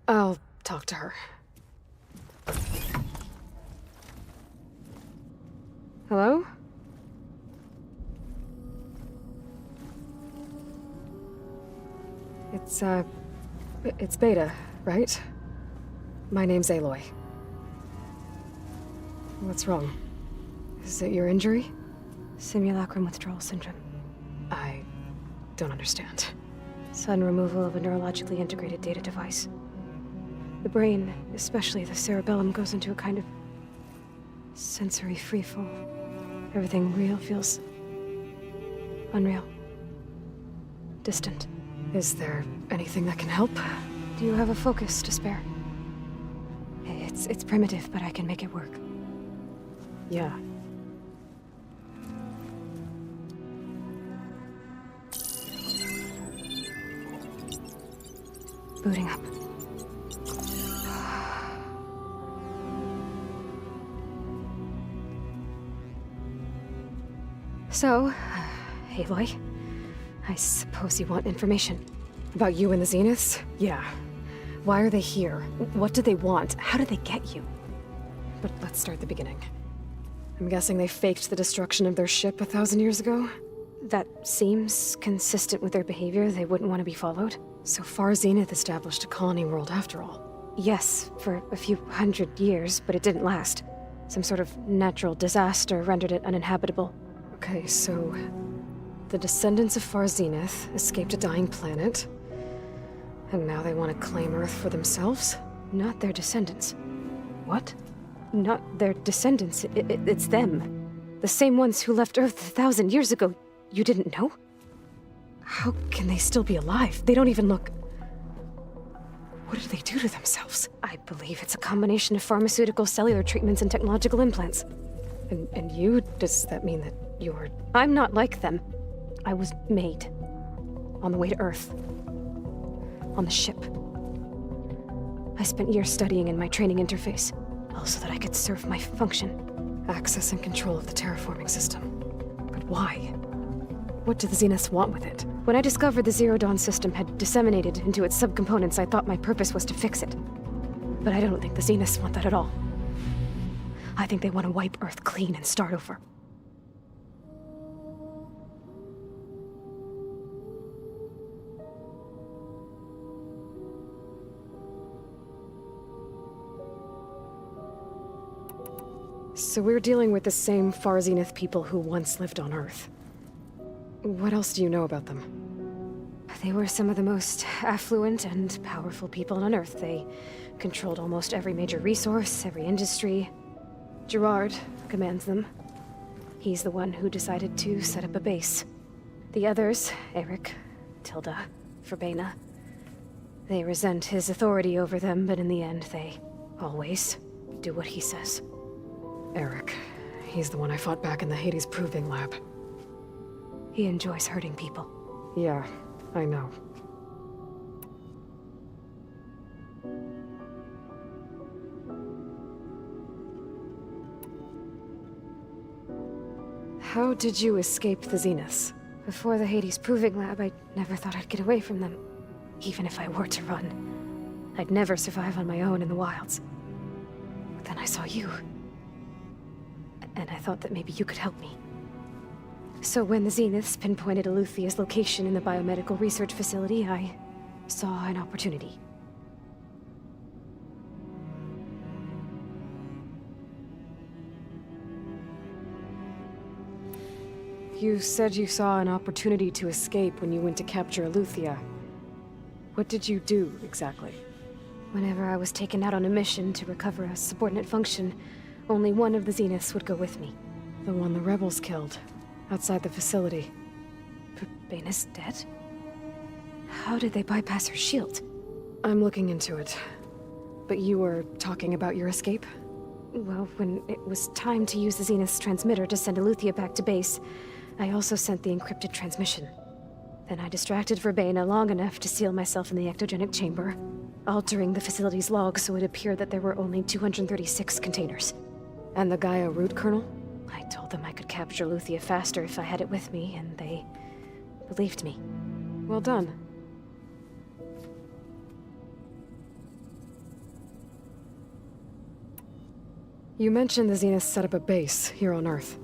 I'll talk to her. Hello? It's Beta, right? My name's Aloy. What's wrong? Is it your injury? Simulacrum withdrawal syndrome. I don't understand. Sudden removal of a neurologically integrated data device. The brain, especially the cerebellum, goes into a kind of sensory freefall. Everything real feels unreal. Distant. Is there anything that can help? Do you have a focus to spare? It's primitive, but I can make it work. Yeah. Booting up. So, Aloy, I suppose you want information. About you and the Zeniths? Yeah. Why are they here? What do they want? How did they get you? But let's start at the beginning. I'm guessing they faked the destruction of their ship 1,000 years ago? That seems consistent with their behavior. They wouldn't want to be followed. So far, Zenith established a colony world after all. Yes, for a few hundred years, but it didn't last. Some sort of natural disaster rendered it uninhabitable. Okay, so the descendants of Far Zenith escaped a dying planet, and now they want to claim Earth for themselves? Not their descendants. What? Not their descendants. It's them. The same ones who left Earth 1,000 years ago. You didn't know? How can they still be alive? They don't even look... What did they do to themselves? I believe it's a combination of pharmaceutical, cellular treatments, and technological implants. And you? Does that mean that you're... I'm not like them. I was made. On the way to Earth. On the ship. I spent years studying in my training interface, all so that I could serve my function. Access and control of the terraforming system. But why? What do the Zeniths want with it? When I discovered the Zero Dawn system had disseminated into its subcomponents, I thought my purpose was to fix it. But I don't think the Zeniths want that at all. I think they want to wipe Earth clean and start over. So we're dealing with the same Far Zenith people who once lived on Earth. What else do you know about them? They were some of the most affluent and powerful people on Earth. They controlled almost every major resource, every industry. Gerard commands them. He's the one who decided to set up a base. The others, Eric, Tilda, Verbena, they resent his authority over them, but in the end, they always do what he says. Eric. He's the one I fought back in the Hades Proving Lab. He enjoys hurting people. Yeah, I know. How did you escape the Zeniths? Before the Hades Proving Lab, I never thought I'd get away from them. Even if I were to run. I'd never survive on my own in the wilds. But then I saw you. And I thought that maybe you could help me. So when the Zeniths pinpointed Eluthia's location in the biomedical research facility, I saw an opportunity. You said you saw an opportunity to escape when you went to capture Eluthia. What did you do, exactly? Whenever I was taken out on a mission to recover a subordinate function, only one of the Zeniths would go with me. The one the rebels killed, outside the facility. Verbena's dead? How did they bypass her shield? I'm looking into it. But you were talking about your escape? Well, when it was time to use the Zenith's transmitter to send Aletheia back to base, I also sent the encrypted transmission. Then I distracted Verbena long enough to seal myself in the ectogenic chamber, altering the facility's log so it appeared that there were only 236 containers. And the Gaia root kernel? I told them I could capture Aletheia faster if I had it with me, and they believed me. Well done. You mentioned the Zenith set up a base here on Earth.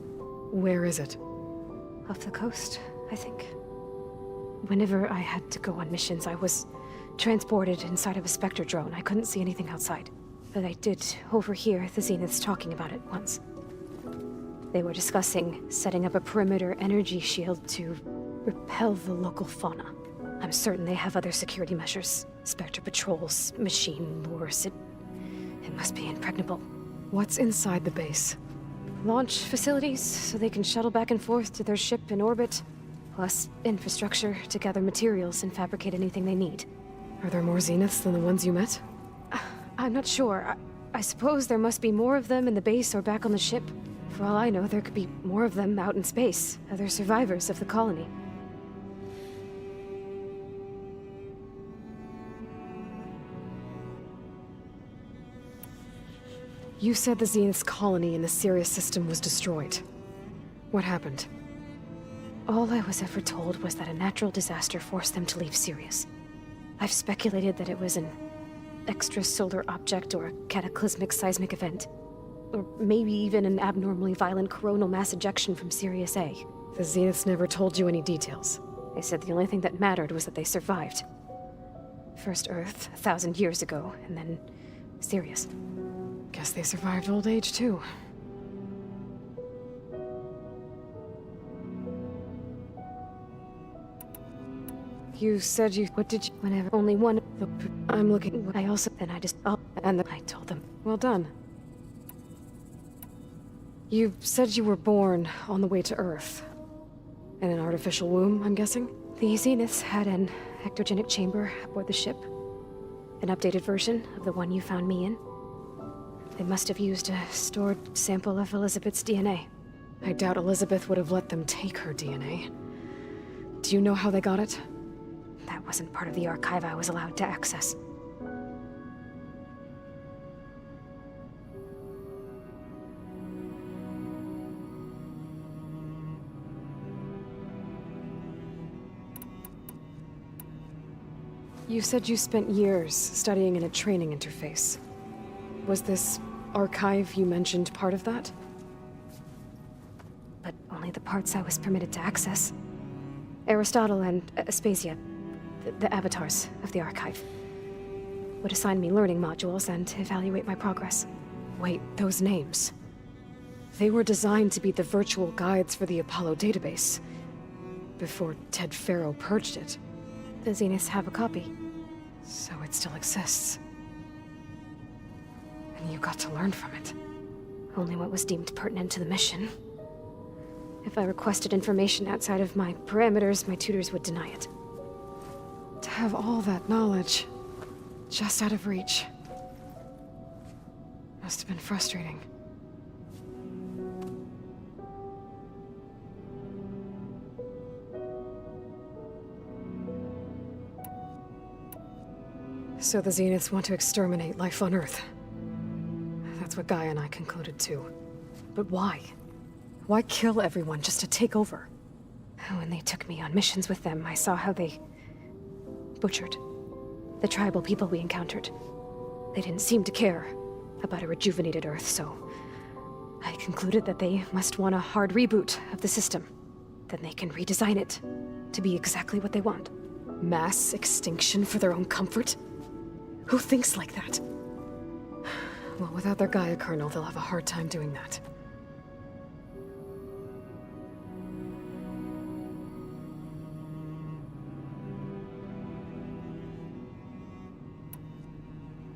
Where is it? Off the coast, I think. Whenever I had to go on missions, I was transported inside of a Spectre drone. I couldn't see anything outside. But I did overhear the Zeniths talking about it once. They were discussing setting up a perimeter energy shield to repel the local fauna. I'm certain they have other security measures. Spectre patrols, machine lures. It must be impregnable. What's inside the base? Launch facilities, so they can shuttle back and forth to their ship in orbit. Plus, infrastructure to gather materials and fabricate anything they need. Are there more Zeniths than the ones you met? I'm not sure. I suppose there must be more of them in the base or back on the ship. For all I know, there could be more of them out in space, other survivors of the colony. You said the Zenith's colony in the Sirius system was destroyed. What happened? All I was ever told was that a natural disaster forced them to leave Sirius. I've speculated that it was an extrasolar object or a cataclysmic seismic event. Or maybe even an abnormally violent coronal mass ejection from Sirius A. The Zeniths never told you any details. They said the only thing that mattered was that they survived. First Earth, 1,000 years ago, and then Sirius. Guess they survived old age, too. You said you... What did you... Whenever... Only one... I'm looking... I also... Then I just... Oh, and I told them. Well done. You said you were born on the way to Earth. In an artificial womb, I'm guessing? The Zeniths had an ectogenic chamber aboard the ship. An updated version of the one you found me in. They must have used a stored sample of Elizabeth's DNA. I doubt Elizabeth would have let them take her DNA. Do you know how they got it? That wasn't part of the archive I was allowed to access. You said you spent years studying in a training interface. Was this archive you mentioned part of that? But only the parts I was permitted to access. Aristotle and Aspasia, the avatars of the archive, would assign me learning modules and evaluate my progress. Wait, those names. They were designed to be the virtual guides for the Apollo database, before Ted Faro purged it. The Zeniths have a copy. So it still exists. And you got to learn from it. Only what was deemed pertinent to the mission. If I requested information outside of my parameters, my tutors would deny it. To have all that knowledge, just out of reach. Must have been frustrating. So the Zeniths want to exterminate life on Earth. That's what Gaia and I concluded too. But why? Why kill everyone just to take over? When they took me on missions with them, I saw how they butchered the tribal people we encountered. They didn't seem to care about a rejuvenated Earth, so I concluded that they must want a hard reboot of the system. Then they can redesign it to be exactly what they want. Mass extinction for their own comfort? Who thinks like that? Well, without their Gaia kernel, they'll have a hard time doing that.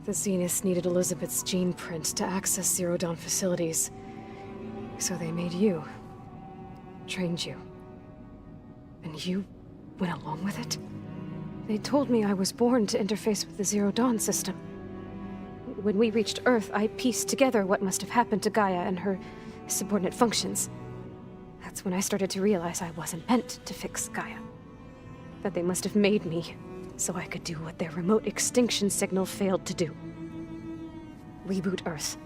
The Zeniths needed Elizabeth's gene print to access Zero Dawn facilities. So they made you. Trained you. And you went along with it? They told me I was born to interface with the Zero Dawn system. When we reached Earth, I pieced together what must have happened to Gaia and her subordinate functions. That's when I started to realize I wasn't meant to fix Gaia. That they must have made me so I could do what their remote extinction signal failed to do. Reboot Earth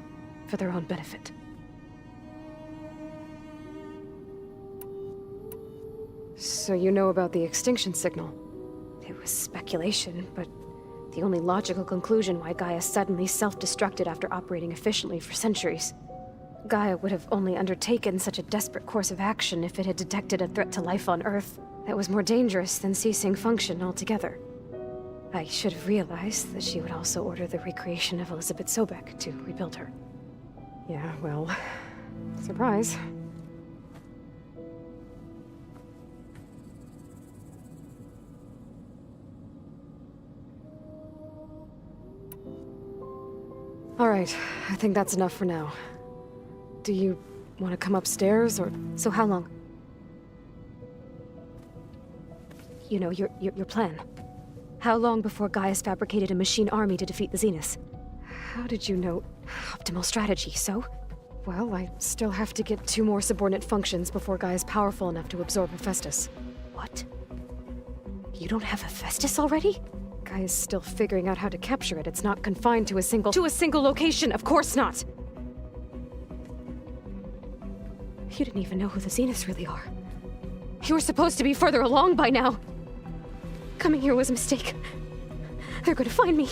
for their own benefit. So you know about the extinction signal? It was speculation, but the only logical conclusion why Gaia suddenly self-destructed after operating efficiently for centuries. Gaia would have only undertaken such a desperate course of action if it had detected a threat to life on Earth that was more dangerous than ceasing function altogether. I should have realized that she would also order the recreation of Elizabeth Sobek to rebuild her. Yeah, well, surprise. All right, I think that's enough for now. Do you want to come upstairs, or... So how long? You know, your plan. How long before Gaia's fabricated a machine army to defeat the Zeniths? How did you know? Optimal strategy, so? Well, I still have to get 2 more subordinate functions before Gaia's powerful enough to absorb Hephaestus. What? You don't have Hephaestus already? Gaia's still figuring out how to capture it. It's not confined to a single location, of course not! You didn't even know who the Zeniths really are. You were supposed to be further along by now. Coming here was a mistake. They're gonna find me.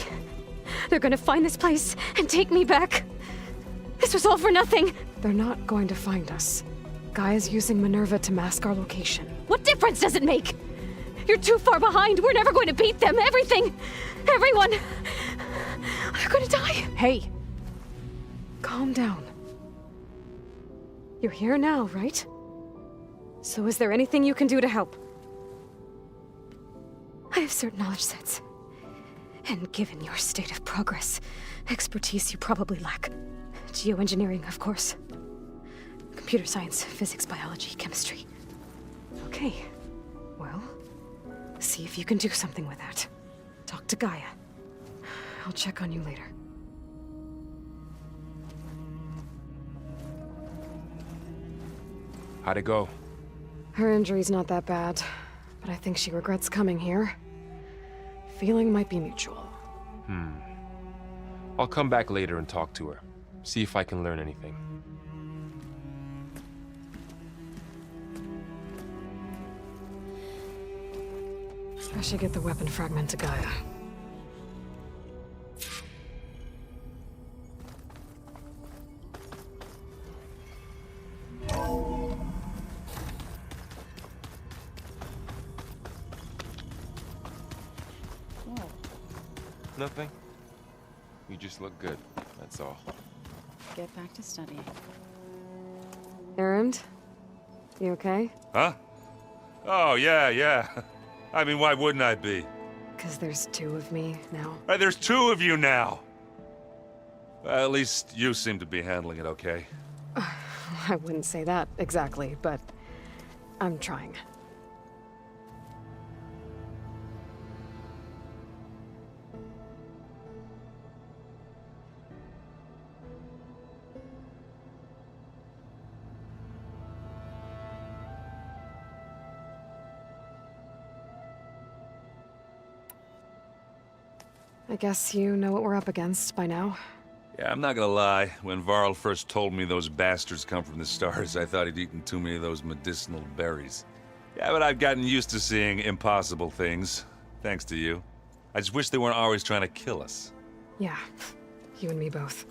They're gonna find this place and take me back. This was all for nothing. They're not going to find us. Gaia's using Minerva to mask our location. What difference does it make? You're too far behind. We're never going to beat them. Everything. Everyone. They're gonna die. Hey. Calm down. You're here now, right? So is there anything you can do to help? I have certain knowledge sets. And given your state of progress, expertise you probably lack. Geoengineering, of course. Computer science, physics, biology, chemistry. Okay. Well, see if you can do something with that. Talk to Gaia. I'll check on you later. How'd it go? Her injury's not that bad, but I think she regrets coming here. Feeling might be mutual. I'll come back later and talk to her. See if I can learn anything. I should get the weapon fragment to Gaia. Nothing? You just look good, that's all. Get back to studying. Erend? You okay? Huh? Oh, yeah. I mean, why wouldn't I be? 'Cause there's 2 of me now. There's 2 of you now! Well, at least you seem to be handling it okay. I wouldn't say that exactly, but I'm trying. I guess you know what we're up against by now. Yeah, I'm not gonna lie. When Varl first told me those bastards come from the stars, I thought he'd eaten too many of those medicinal berries. Yeah, but I've gotten used to seeing impossible things, thanks to you. I just wish they weren't always trying to kill us. Yeah, you and me both.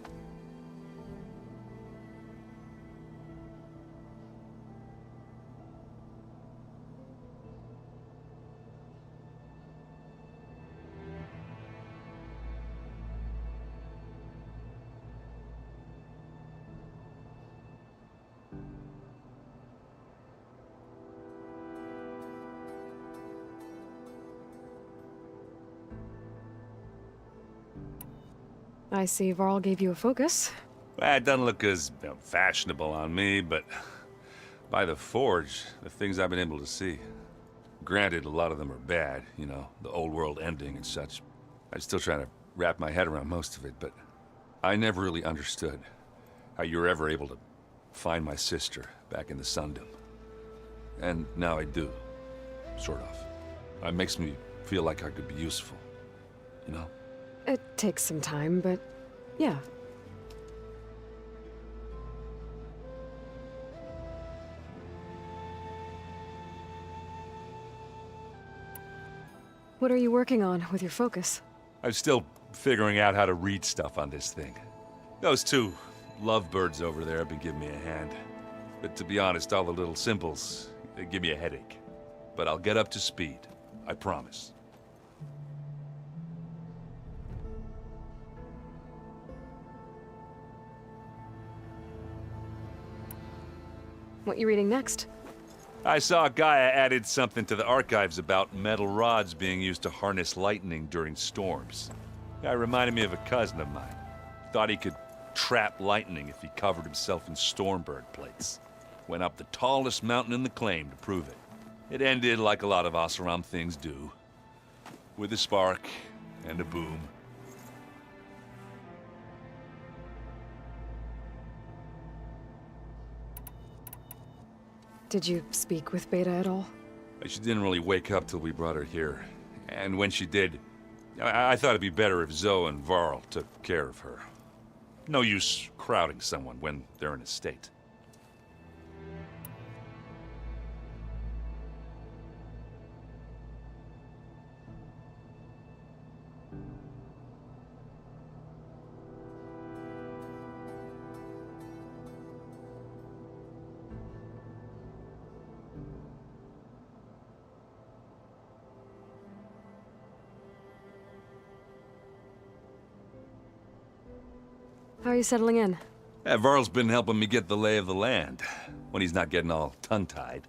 I see Varl gave you a focus. Well, it doesn't look as fashionable on me, but by the forge, the things I've been able to see. Granted, a lot of them are bad, you know, the old world ending and such. I'm still trying to wrap my head around most of it, but I never really understood how you were ever able to find my sister back in the Sundom. And now I do, sort of. It makes me feel like I could be useful, you know? It takes some time, but yeah. What are you working on with your focus? I'm still figuring out how to read stuff on this thing. Those two lovebirds over there have been giving me a hand. But to be honest, all the little symbols, they give me a headache. But I'll get up to speed, I promise. What you reading next? I saw Gaia added something to the archives about metal rods being used to harness lightning during storms. Guy reminded me of a cousin of mine. Thought he could trap lightning if he covered himself in Stormbird plates. Went up the tallest mountain in the claim to prove it. It ended like a lot of Oseram things do. With a spark and a boom. Did you speak with Beta at all? She didn't really wake up till we brought her here. And when she did, I thought it'd be better if Zoe and Varl took care of her. No use crowding someone when they're in a state. How are you settling in? Varl's been helping me get the lay of the land, when he's not getting all tongue-tied.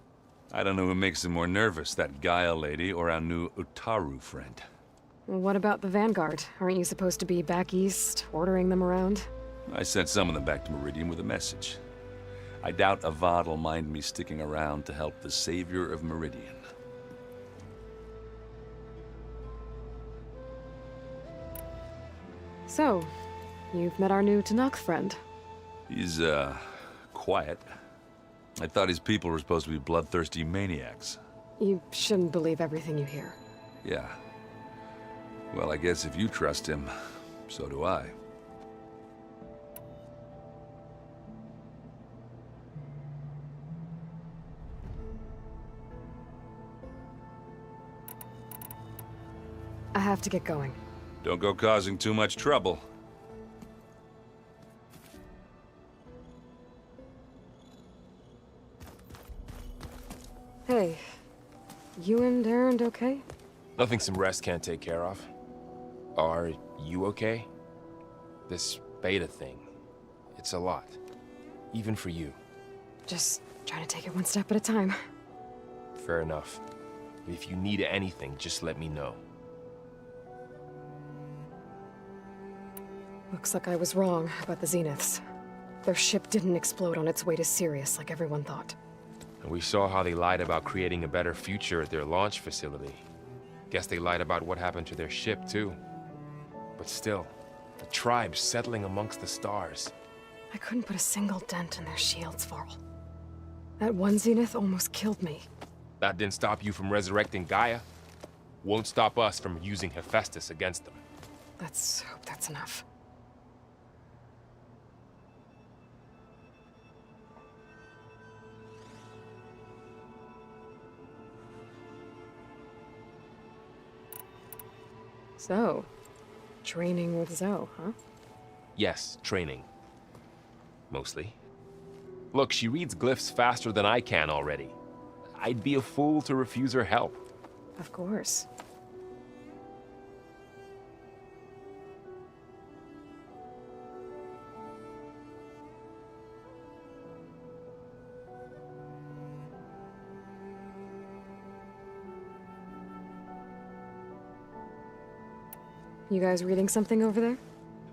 I don't know who makes him more nervous, that Gaia lady or our new Utaru friend. What about the Vanguard? Aren't you supposed to be back east, ordering them around? I sent some of them back to Meridian with a message. I doubt Avad will mind me sticking around to help the savior of Meridian. So, you've met our new Tanakh friend. He's, quiet. I thought his people were supposed to be bloodthirsty maniacs. You shouldn't believe everything you hear. Yeah. Well, I guess if you trust him, so do I. I have to get going. Don't go causing too much trouble. Hey, you and Erend okay? Nothing some rest can't take care of. Are you okay? This beta thing, it's a lot. Even for you. Just trying to take it one step at a time. Fair enough. If you need anything, just let me know. Looks like I was wrong about the Zeniths. Their ship didn't explode on its way to Sirius like everyone thought. And we saw how they lied about creating a better future at their launch facility. Guess they lied about what happened to their ship, too. But still, the tribe settling amongst the stars. I couldn't put a single dent in their shields, Varl. That one Zenith almost killed me. That didn't stop you from resurrecting Gaia. Won't stop us from using Hephaestus against them. Let's hope that's enough. So, training with Zoe, huh? Yes, training. Mostly. Look, she reads glyphs faster than I can already. I'd be a fool to refuse her help. Of course. You guys reading something over there?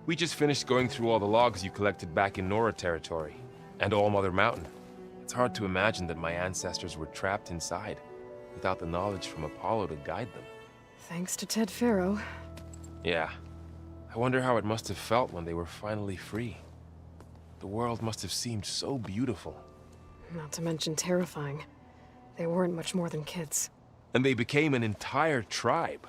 We just finished going through all the logs you collected back in Nora territory, and All Mother Mountain. It's hard to imagine that my ancestors were trapped inside. without the knowledge from Apollo to guide them. Thanks to Ted Faro. Yeah. I wonder how it must have felt when they were finally free. The world must have seemed so beautiful. Not to mention terrifying. They weren't much more than kids. And they became an entire tribe.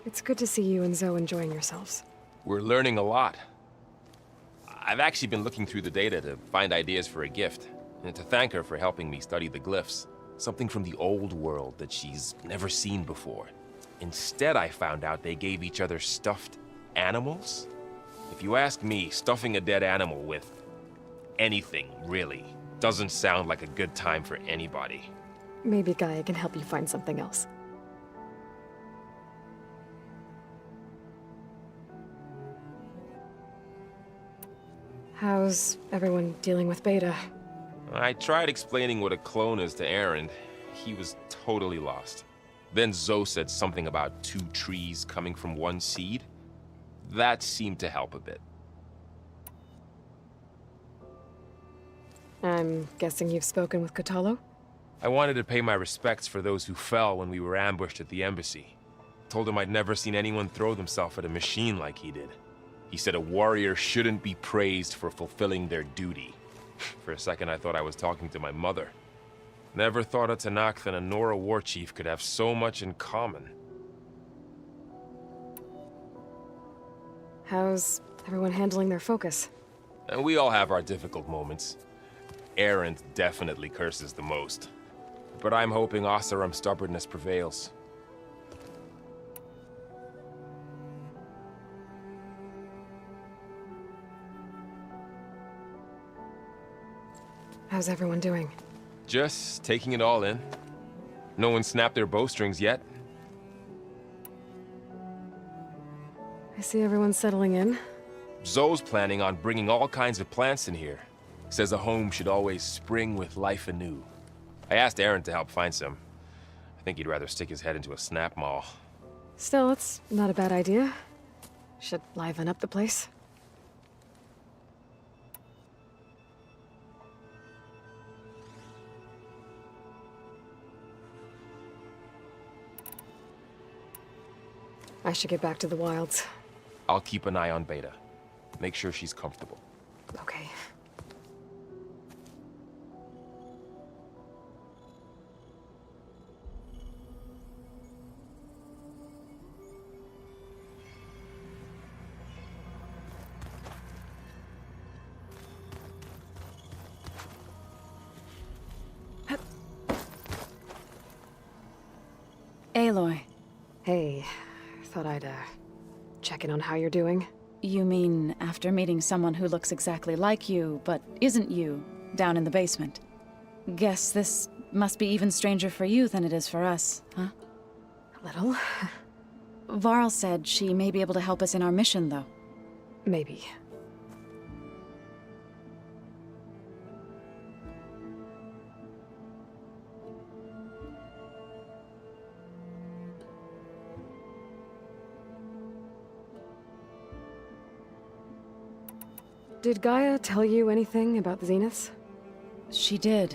It's good to see you and Zoe enjoying yourselves. We're learning a lot. I've actually been looking through the data to find ideas for a gift, and to thank her for helping me study the glyphs. Something from the old world that she's never seen before. Instead, I found out they gave each other stuffed animals. If you ask me, stuffing a dead animal with anything, really, doesn't sound like a good time for anybody. Maybe Gaia can help you find something else. How's everyone dealing with Beta? I tried explaining what a clone is to Aaron. He was totally lost. Then Zoe said something about 2 trees coming from 1 seed. That seemed to help a bit. I'm guessing you've spoken with Kotallo? I wanted to pay my respects for those who fell when we were ambushed at the embassy. Told him I'd never seen anyone throw themselves at a machine like he did. He said a warrior shouldn't be praised for fulfilling their duty. For a second, I thought I was talking to my mother. Never thought a Tanakh and a Nora war chief could have so much in common. How's everyone handling their focus? And we all have our difficult moments. Aaron definitely curses the most. But I'm hoping Oseram's stubbornness prevails. How's everyone doing? Just taking it all in. No one snapped their bowstrings yet. I see everyone settling in. Zoe's planning on bringing all kinds of plants in here. Says a home should always spring with life anew. I asked Aaron to help find some. I think he'd rather stick his head into a snap mall. Still, it's not a bad idea. Should liven up the place. I should get back to the wilds. I'll keep an eye on Beta. Make sure she's comfortable. Okay. Aloy. Hey, thought I'd, check in on how you're doing. You mean after meeting someone who looks exactly like you, but isn't you, down in the basement? Guess this must be even stranger for you than it is for us, huh? A little. Varl said she may be able to help us in our mission, though. Maybe. Did Gaia tell you anything about the Zeniths? She did.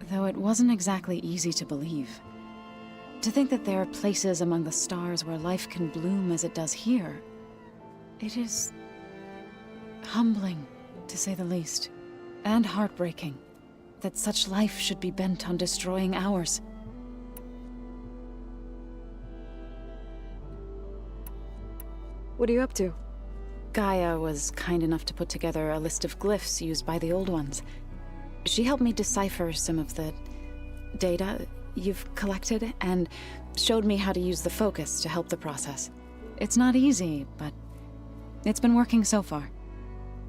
Though it wasn't exactly easy to believe. To think that there are places among the stars where life can bloom as it does here. It is humbling, to say the least. And heartbreaking, that such life should be bent on destroying ours. What are you up to? Gaia was kind enough to put together a list of glyphs used by the old ones. She helped me decipher some of the data you've collected, and showed me how to use the focus to help the process. It's not easy, but it's been working so far.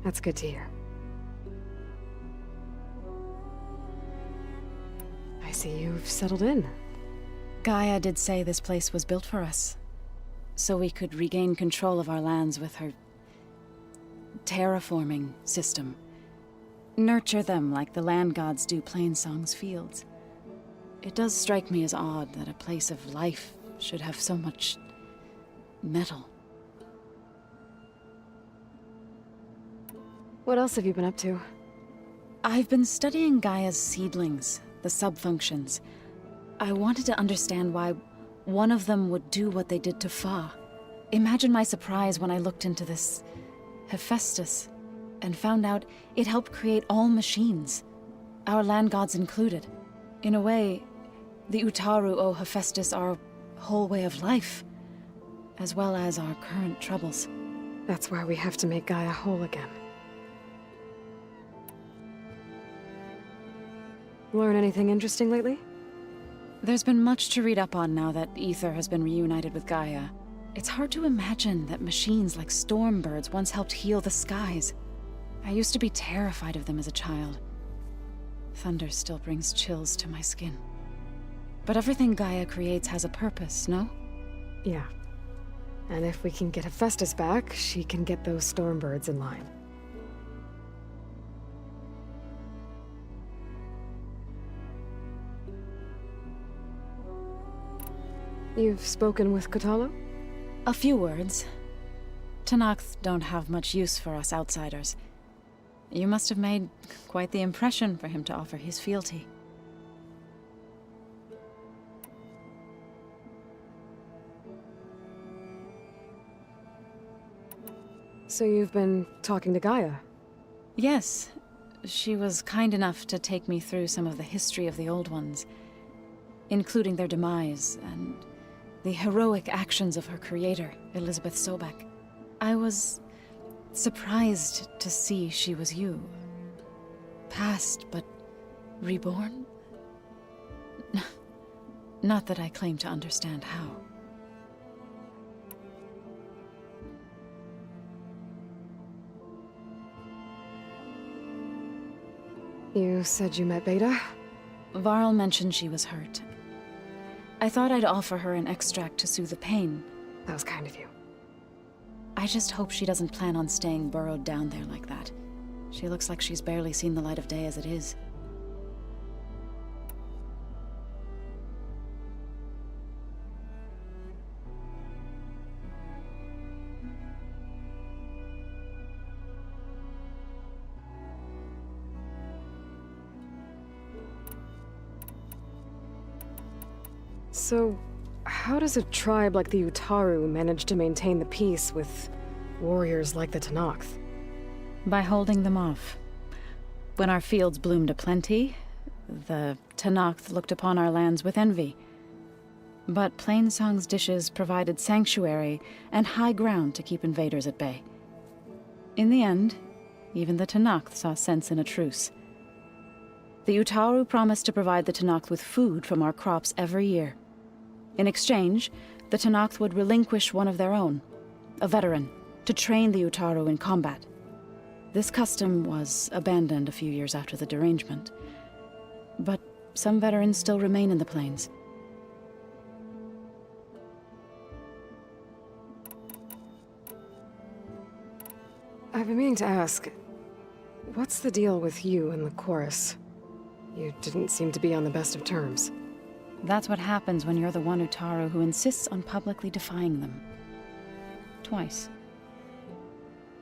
That's good to hear. I see you've settled in. Gaia did say this place was built for us, so we could regain control of our lands with her terraforming system. Nurture them like the land gods do Plainsong's fields. It does strike me as odd that a place of life should have so much metal. What else have you been up to? I've been studying Gaia's seedlings, the subfunctions. I wanted to understand why one of them would do what they did to Fa. Imagine my surprise when I looked into this Hephaestus and found out it helped create all machines, our land gods included. In a way, the Utaru owe Hephaestus our whole way of life, as well as our current troubles. That's why we have to make Gaia whole again. Learn anything interesting lately? There's been much to read up on now that Ether has been reunited with Gaia. It's hard to imagine that machines like stormbirds once helped heal the skies. I used to be terrified of them as a child. Thunder still brings chills to my skin. But everything Gaia creates has a purpose, no? Yeah. And if we can get Hephaestus back, she can get those stormbirds in line. You've spoken with Kotallo? A few words. Tenakth don't have much use for us outsiders. You must have made quite the impression for him to offer his fealty. So you've been talking to Gaia? Yes. She was kind enough to take me through some of the history of the Old Ones, including their demise and the heroic actions of her creator, Elizabeth Sobek. I was surprised to see she was you. Past, but reborn? Not that I claim to understand how. You said you met Beta? Varl mentioned she was hurt. I thought I'd offer her an extract to soothe the pain. That was kind of you. I just hope she doesn't plan on staying burrowed down there like that. She looks like she's barely seen the light of day as it is. So, how does a tribe like the Utaru manage to maintain the peace with warriors like the Tenakth? By holding them off. When our fields bloomed aplenty, the Tenakth looked upon our lands with envy. But Plainsong's dishes provided sanctuary and high ground to keep invaders at bay. In the end, even the Tenakth saw sense in a truce. The Utaru promised to provide the Tenakth with food from our crops every year. In exchange, the Tenakth would relinquish one of their own, a veteran, to train the Utaru in combat. This custom was abandoned a few years after the derangement. But some veterans still remain in the plains. I've been meaning to ask, what's the deal with you and the chorus? You didn't seem to be on the best of terms. That's what happens when you're the one Utaru who insists on publicly defying them. Twice.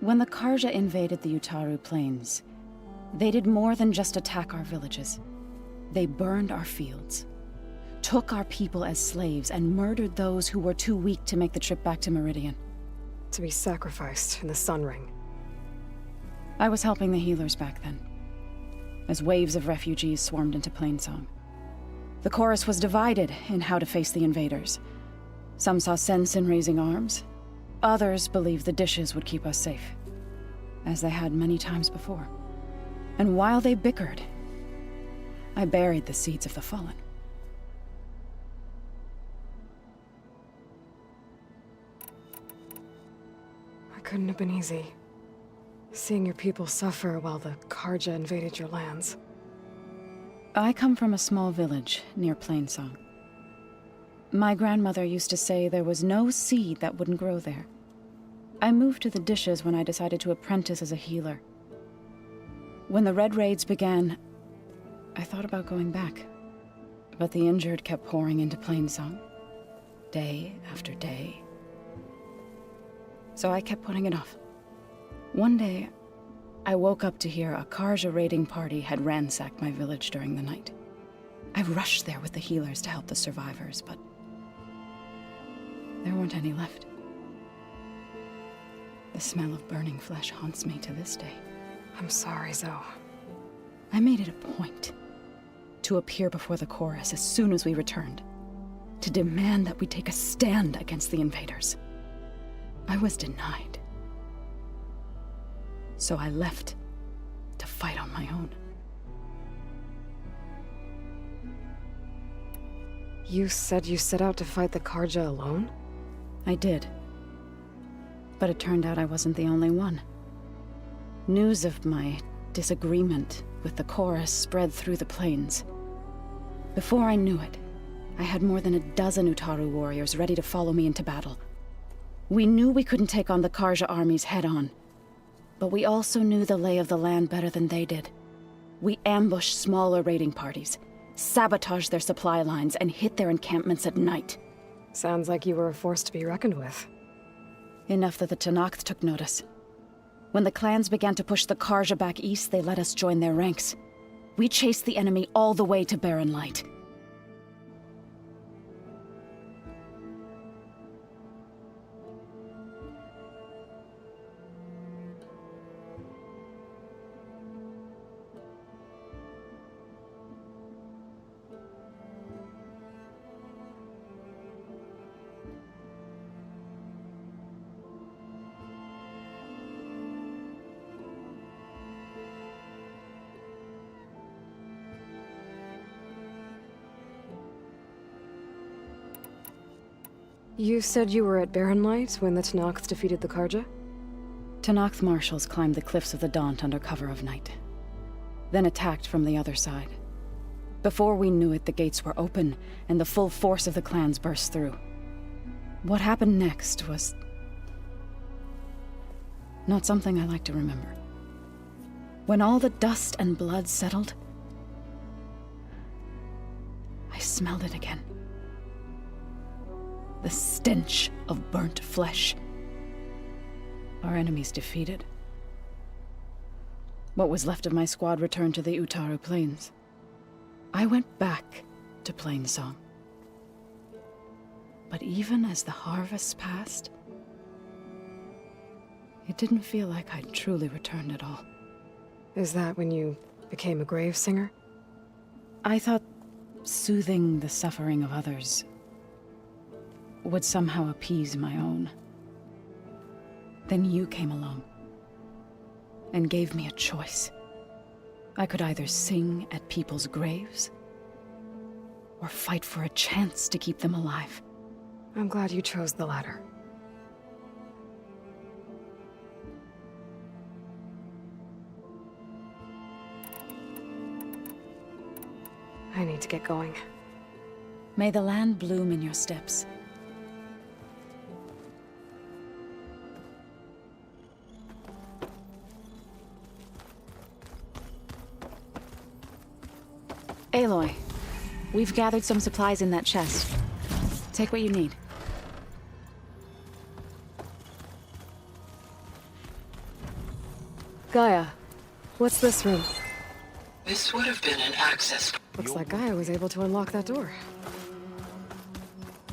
When the Karja invaded the Utaru plains, they did more than just attack our villages. They burned our fields, took our people as slaves, and murdered those who were too weak to make the trip back to Meridian. To be sacrificed in the Sun Ring. I was helping the healers back then, as waves of refugees swarmed into Plainsong. The chorus was divided in how to face the invaders. Some saw sense in raising arms. Others believed the dishes would keep us safe, as they had many times before. And while they bickered, I buried the seeds of the fallen. It couldn't have been easy. Seeing your people suffer while the Karja invaded your lands. I come from a small village near Plainsong. My grandmother used to say there was no seed that wouldn't grow there. I moved to the dishes when I decided to apprentice as a healer. When the Red Raids began, I thought about going back. But the injured kept pouring into Plainsong, day after day. So I kept putting it off. One day, I woke up to hear a Karja raiding party had ransacked my village during the night. I rushed there with the healers to help the survivors, but there weren't any left. The smell of burning flesh haunts me to this day. I'm sorry, Zoe. I made it a point to appear before the chorus as soon as we returned, to demand that we take a stand against the invaders. I was denied. So I left to fight on my own. You said you set out to fight the Karja alone? I did. But it turned out I wasn't the only one. News of my disagreement with the chorus spread through the plains. Before I knew it, I had more than a dozen Utaru warriors ready to follow me into battle. We knew we couldn't take on the Karja armies head-on, but we also knew the lay of the land better than they did. We ambushed smaller raiding parties, sabotaged their supply lines, and hit their encampments at night. Sounds like you were a force to be reckoned with. Enough that the Tenakth took notice. When the clans began to push the Karja back east, they let us join their ranks. We chased the enemy all the way to Barren Light. You said you were at Barren Light when the Tenakth defeated the Karja? Tenakth marshals climbed the cliffs of the Daunt under cover of night, then attacked from the other side. Before we knew it, the gates were open, and the full force of the clans burst through. What happened next was not something I like to remember. When all the dust and blood settled, I smelled it again. The stench of burnt flesh. Our enemies defeated. What was left of my squad returned to the Utaru Plains. I went back to Plainsong. But even as the harvests passed, it didn't feel like I'd truly returned at all. Is that when you became a grave singer? I thought soothing the suffering of others would somehow appease my own. Then you came along and gave me a choice. I could either sing at people's graves or fight for a chance to keep them alive. I'm glad you chose the latter. I need to get going. May the land bloom in your steps. Aloy, we've gathered some supplies in that chest. Take what you need. Gaia, what's this room? This would have been an access. Looks like Gaia was able to unlock that door.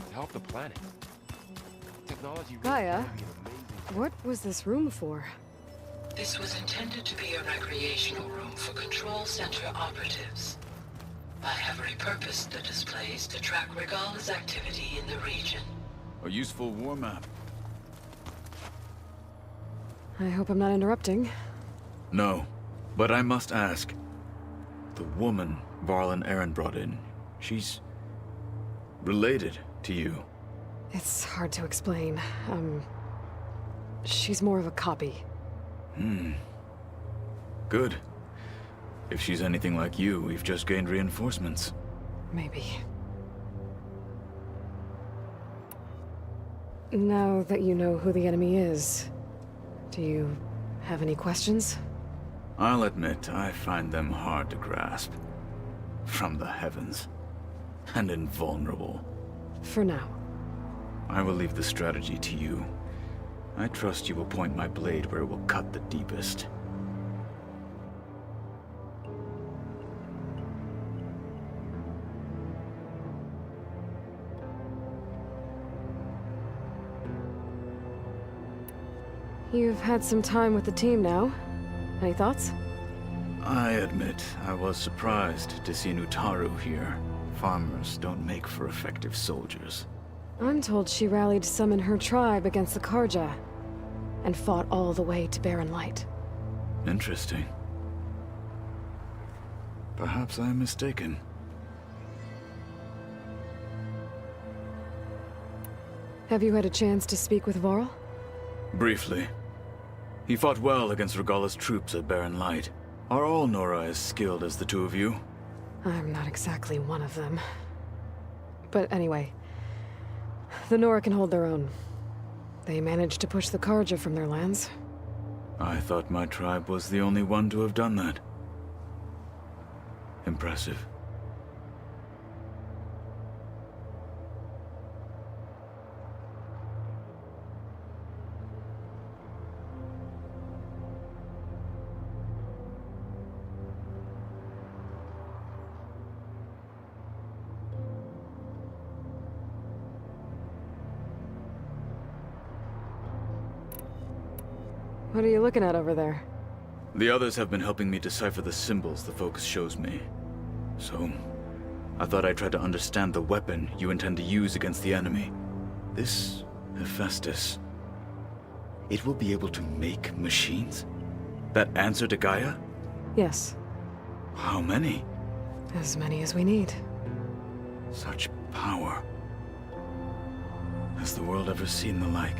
To help the planet. Technology really Gaia? can be an amazing... What was this room for? This was intended to be a recreational room for Control Center operatives. I have repurposed the displays to track Regala's activity in the region. A useful war map. I hope I'm not interrupting. No, but I must ask. The woman Varlin Aaron brought in, she's related to you. It's hard to explain. She's more of a copy. Good. If she's anything like you, we've just gained reinforcements. Maybe. Now that you know who the enemy is, do you have any questions? I'll admit, I find them hard to grasp. From the heavens. And invulnerable. For now. I will leave the strategy to you. I trust you will point my blade where it will cut the deepest. You've had some time with the team now. Any thoughts? I admit, I was surprised to see Nutaru here. Farmers don't make for effective soldiers. I'm told she rallied some in her tribe against the Karja, and fought all the way to Barren Light. Interesting. Perhaps I am mistaken. Have you had a chance to speak with Varl? Briefly. He fought well against Regalla's troops at Barren Light. Are all Nora as skilled as the two of you? I'm not exactly one of them. But anyway, the Nora can hold their own. They managed to push the Karja from their lands. I thought my tribe was the only one to have done that. Impressive. What are you looking at over there? The others have been helping me decipher the symbols the focus shows me. So, I thought I'd try to understand the weapon you intend to use against the enemy. This Hephaestus. It will be able to make machines? That answer to Gaia? Yes. How many? As many as we need. Such power. Has the world ever seen the like?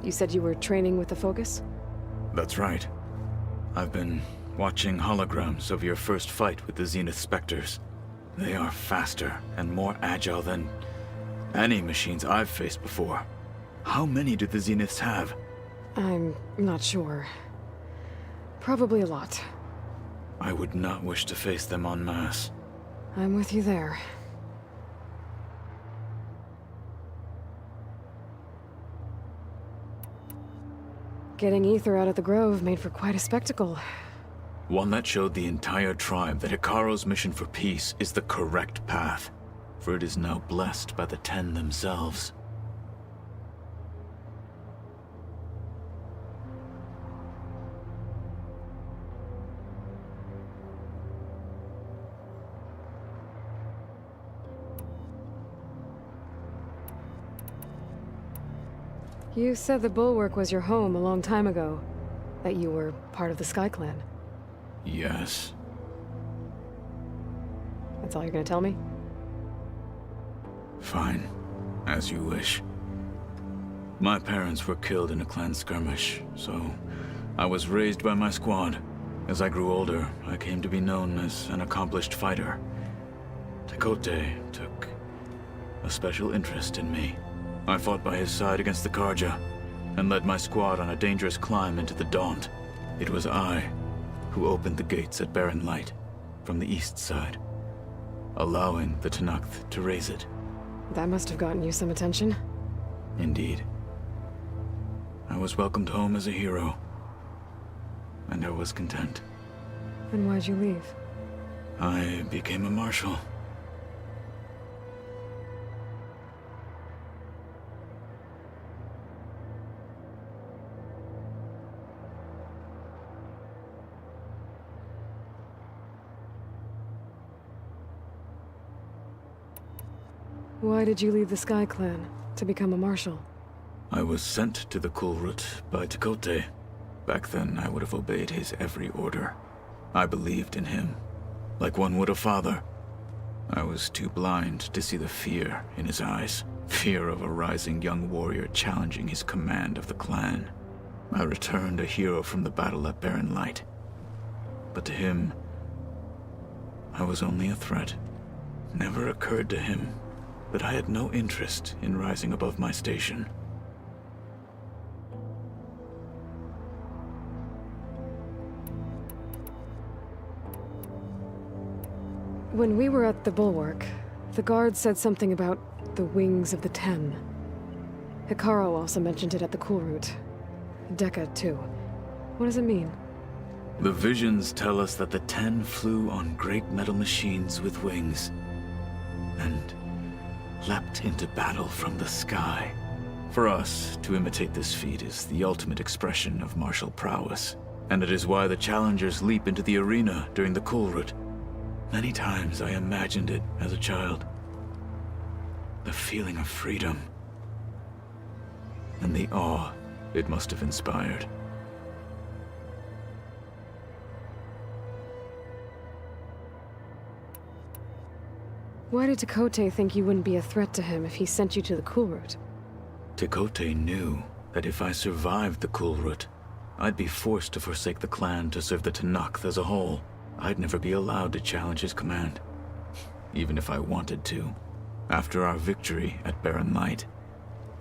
You said you were training with the Focus? That's right. I've been watching holograms of your first fight with the Zenith Spectres. They are faster and more agile than any machines I've faced before. How many do the Zeniths have? I'm not sure. Probably a lot. I would not wish to face them en masse. I'm with you there. Getting Ether out of the Grove made for quite a spectacle. One that showed the entire tribe that Hikaro's mission for peace is the correct path, for it is now blessed by the Ten themselves. You said the Bulwark was your home a long time ago. That you were part of the Sky Clan. Yes. That's all you're gonna tell me? Fine. As you wish. My parents were killed in a clan skirmish, so I was raised by my squad. As I grew older, I came to be known as an accomplished fighter. Tekote took a special interest in me. I fought by his side against the Karja, and led my squad on a dangerous climb into the Daunt. It was I who opened the gates at Barren Light, from the east side, allowing the Tenakth to raise it. That must have gotten you some attention. Indeed. I was welcomed home as a hero, and I was content. Then why'd you leave? I became a marshal. Why did you leave the Sky Clan to become a marshal? I was sent to the Kulrut by Tekote. Back then, I would have obeyed his every order. I believed in him, like one would a father. I was too blind to see the fear in his eyes. Fear of a rising young warrior challenging his command of the clan. I returned a hero from the battle at Barren Light. But to him, I was only a threat. Never occurred to him that I had no interest in rising above my station. When we were at the Bulwark, the guard said something about the Wings of the Ten. Hikaro also mentioned it at the Kulrut. Dekka, too. What does it mean? The visions tell us that the 10 flew on great metal machines with wings and leapt into battle from the sky. For us, to imitate this feat is the ultimate expression of martial prowess, and it is why the challengers leap into the arena during the Kulrut. Many times I imagined it as a child. The feeling of freedom and the awe it must have inspired. Why did Tekote think you wouldn't be a threat to him if he sent you to the Kulrut? Tekote knew that if I survived the Kulrut, I'd be forced to forsake the clan to serve the Tenakth as a whole. I'd never be allowed to challenge his command, even if I wanted to. After our victory at Barren Light,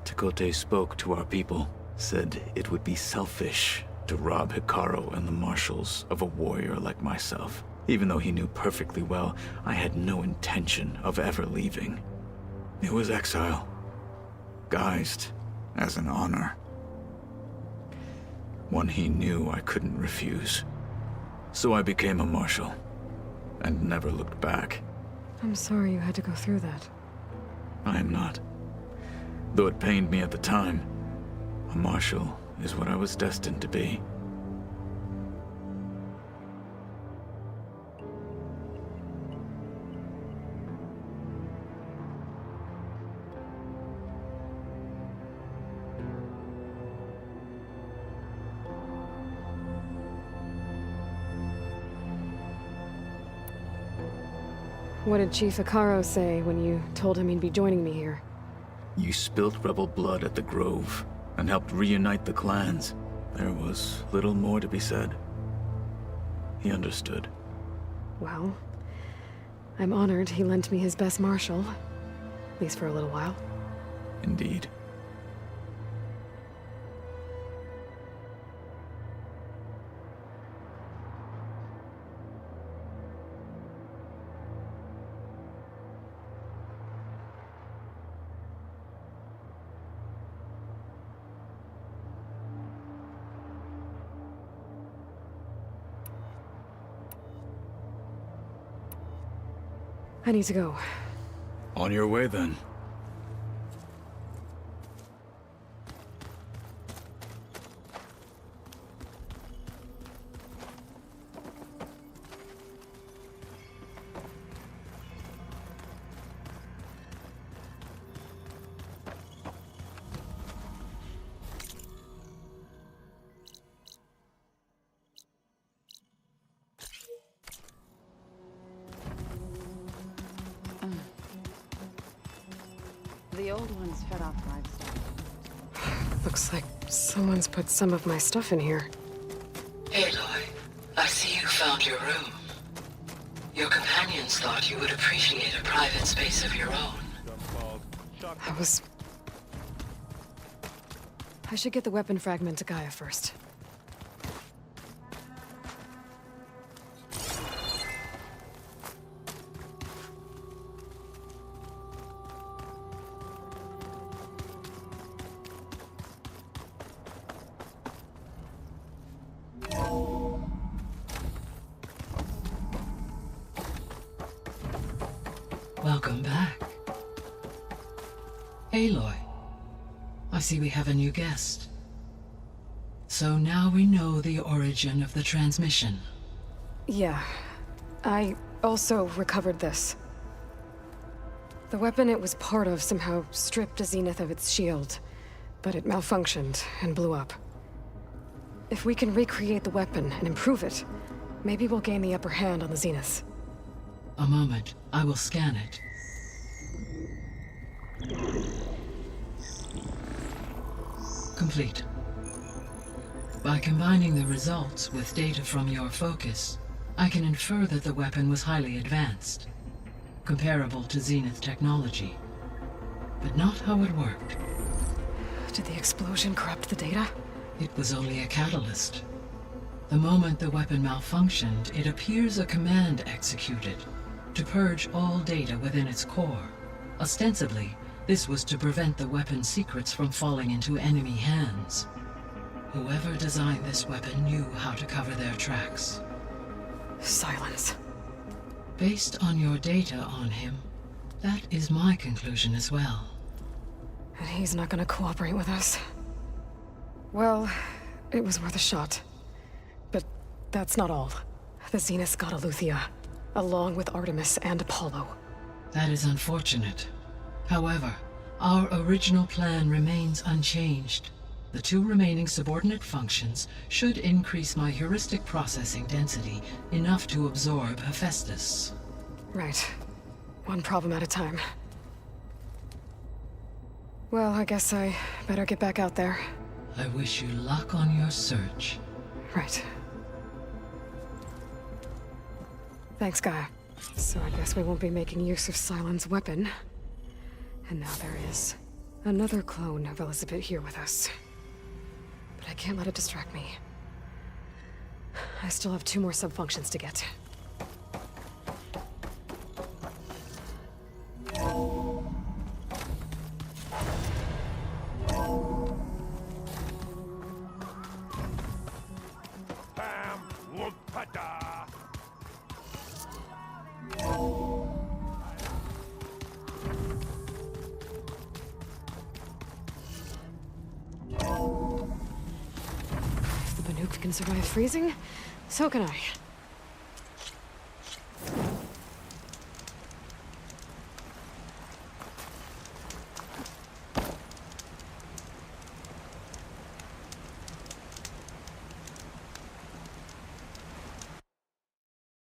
Tekote spoke to our people, said it would be selfish to rob Hikaru and the marshals of a warrior like myself, even though he knew perfectly well I had no intention of ever leaving. It was exile, guised as an honor. One he knew I couldn't refuse. So I became a marshal, and never looked back. I'm sorry you had to go through that. I am not. Though it pained me at the time, a marshal is what I was destined to be. What did Chief Hikaru say when you told him he'd be joining me here? You spilt rebel blood at the Grove, and helped reunite the clans. There was little more to be said. He understood. Well, I'm honored he lent me his best marshal, at least for a little while. Indeed. I need to go. On your way, then. The old ones fed off livestock. Looks like someone's put some of my stuff in here. Aloy, I see you found your room. Your companions thought you would appreciate a private space of your own. I should get the weapon fragment to Gaia first. Welcome back. Aloy, I see we have a new guest. So now we know the origin of the transmission. Yeah. I also recovered this. The weapon it was part of somehow stripped a Zenith of its shield, but it malfunctioned and blew up. If we can recreate the weapon and improve it, maybe we'll gain the upper hand on the Zeniths. A moment, I will scan it. Complete. By combining the results with data from your focus, I can infer that the weapon was highly advanced, comparable to Zenith technology, but not how it worked. Did the explosion corrupt the data? It was only a catalyst. The moment the weapon malfunctioned, it appears a command executed to purge all data within its core. Ostensibly, this was to prevent the weapon's secrets from falling into enemy hands. Whoever designed this weapon knew how to cover their tracks. Silence. Based on your data on him, that is my conclusion as well. And he's not gonna cooperate with us. Well, it was worth a shot. But that's not all. The Zenith's got Aletheia, along with Artemis and Apollo. That is unfortunate. However, our original plan remains unchanged. The 2 remaining subordinate functions should increase my heuristic processing density enough to absorb Hephaestus. Right. One problem at a time. Well, I guess I better get back out there. I wish you luck on your search. Right. Thanks, Gaia. So I guess we won't be making use of Cylon's weapon. And now there is another clone of Elizabeth here with us. But I can't let it distract me. I still have 2 more sub-functions to get. Bam! Whoop-a-da! If the Banuk can survive freezing, so can I.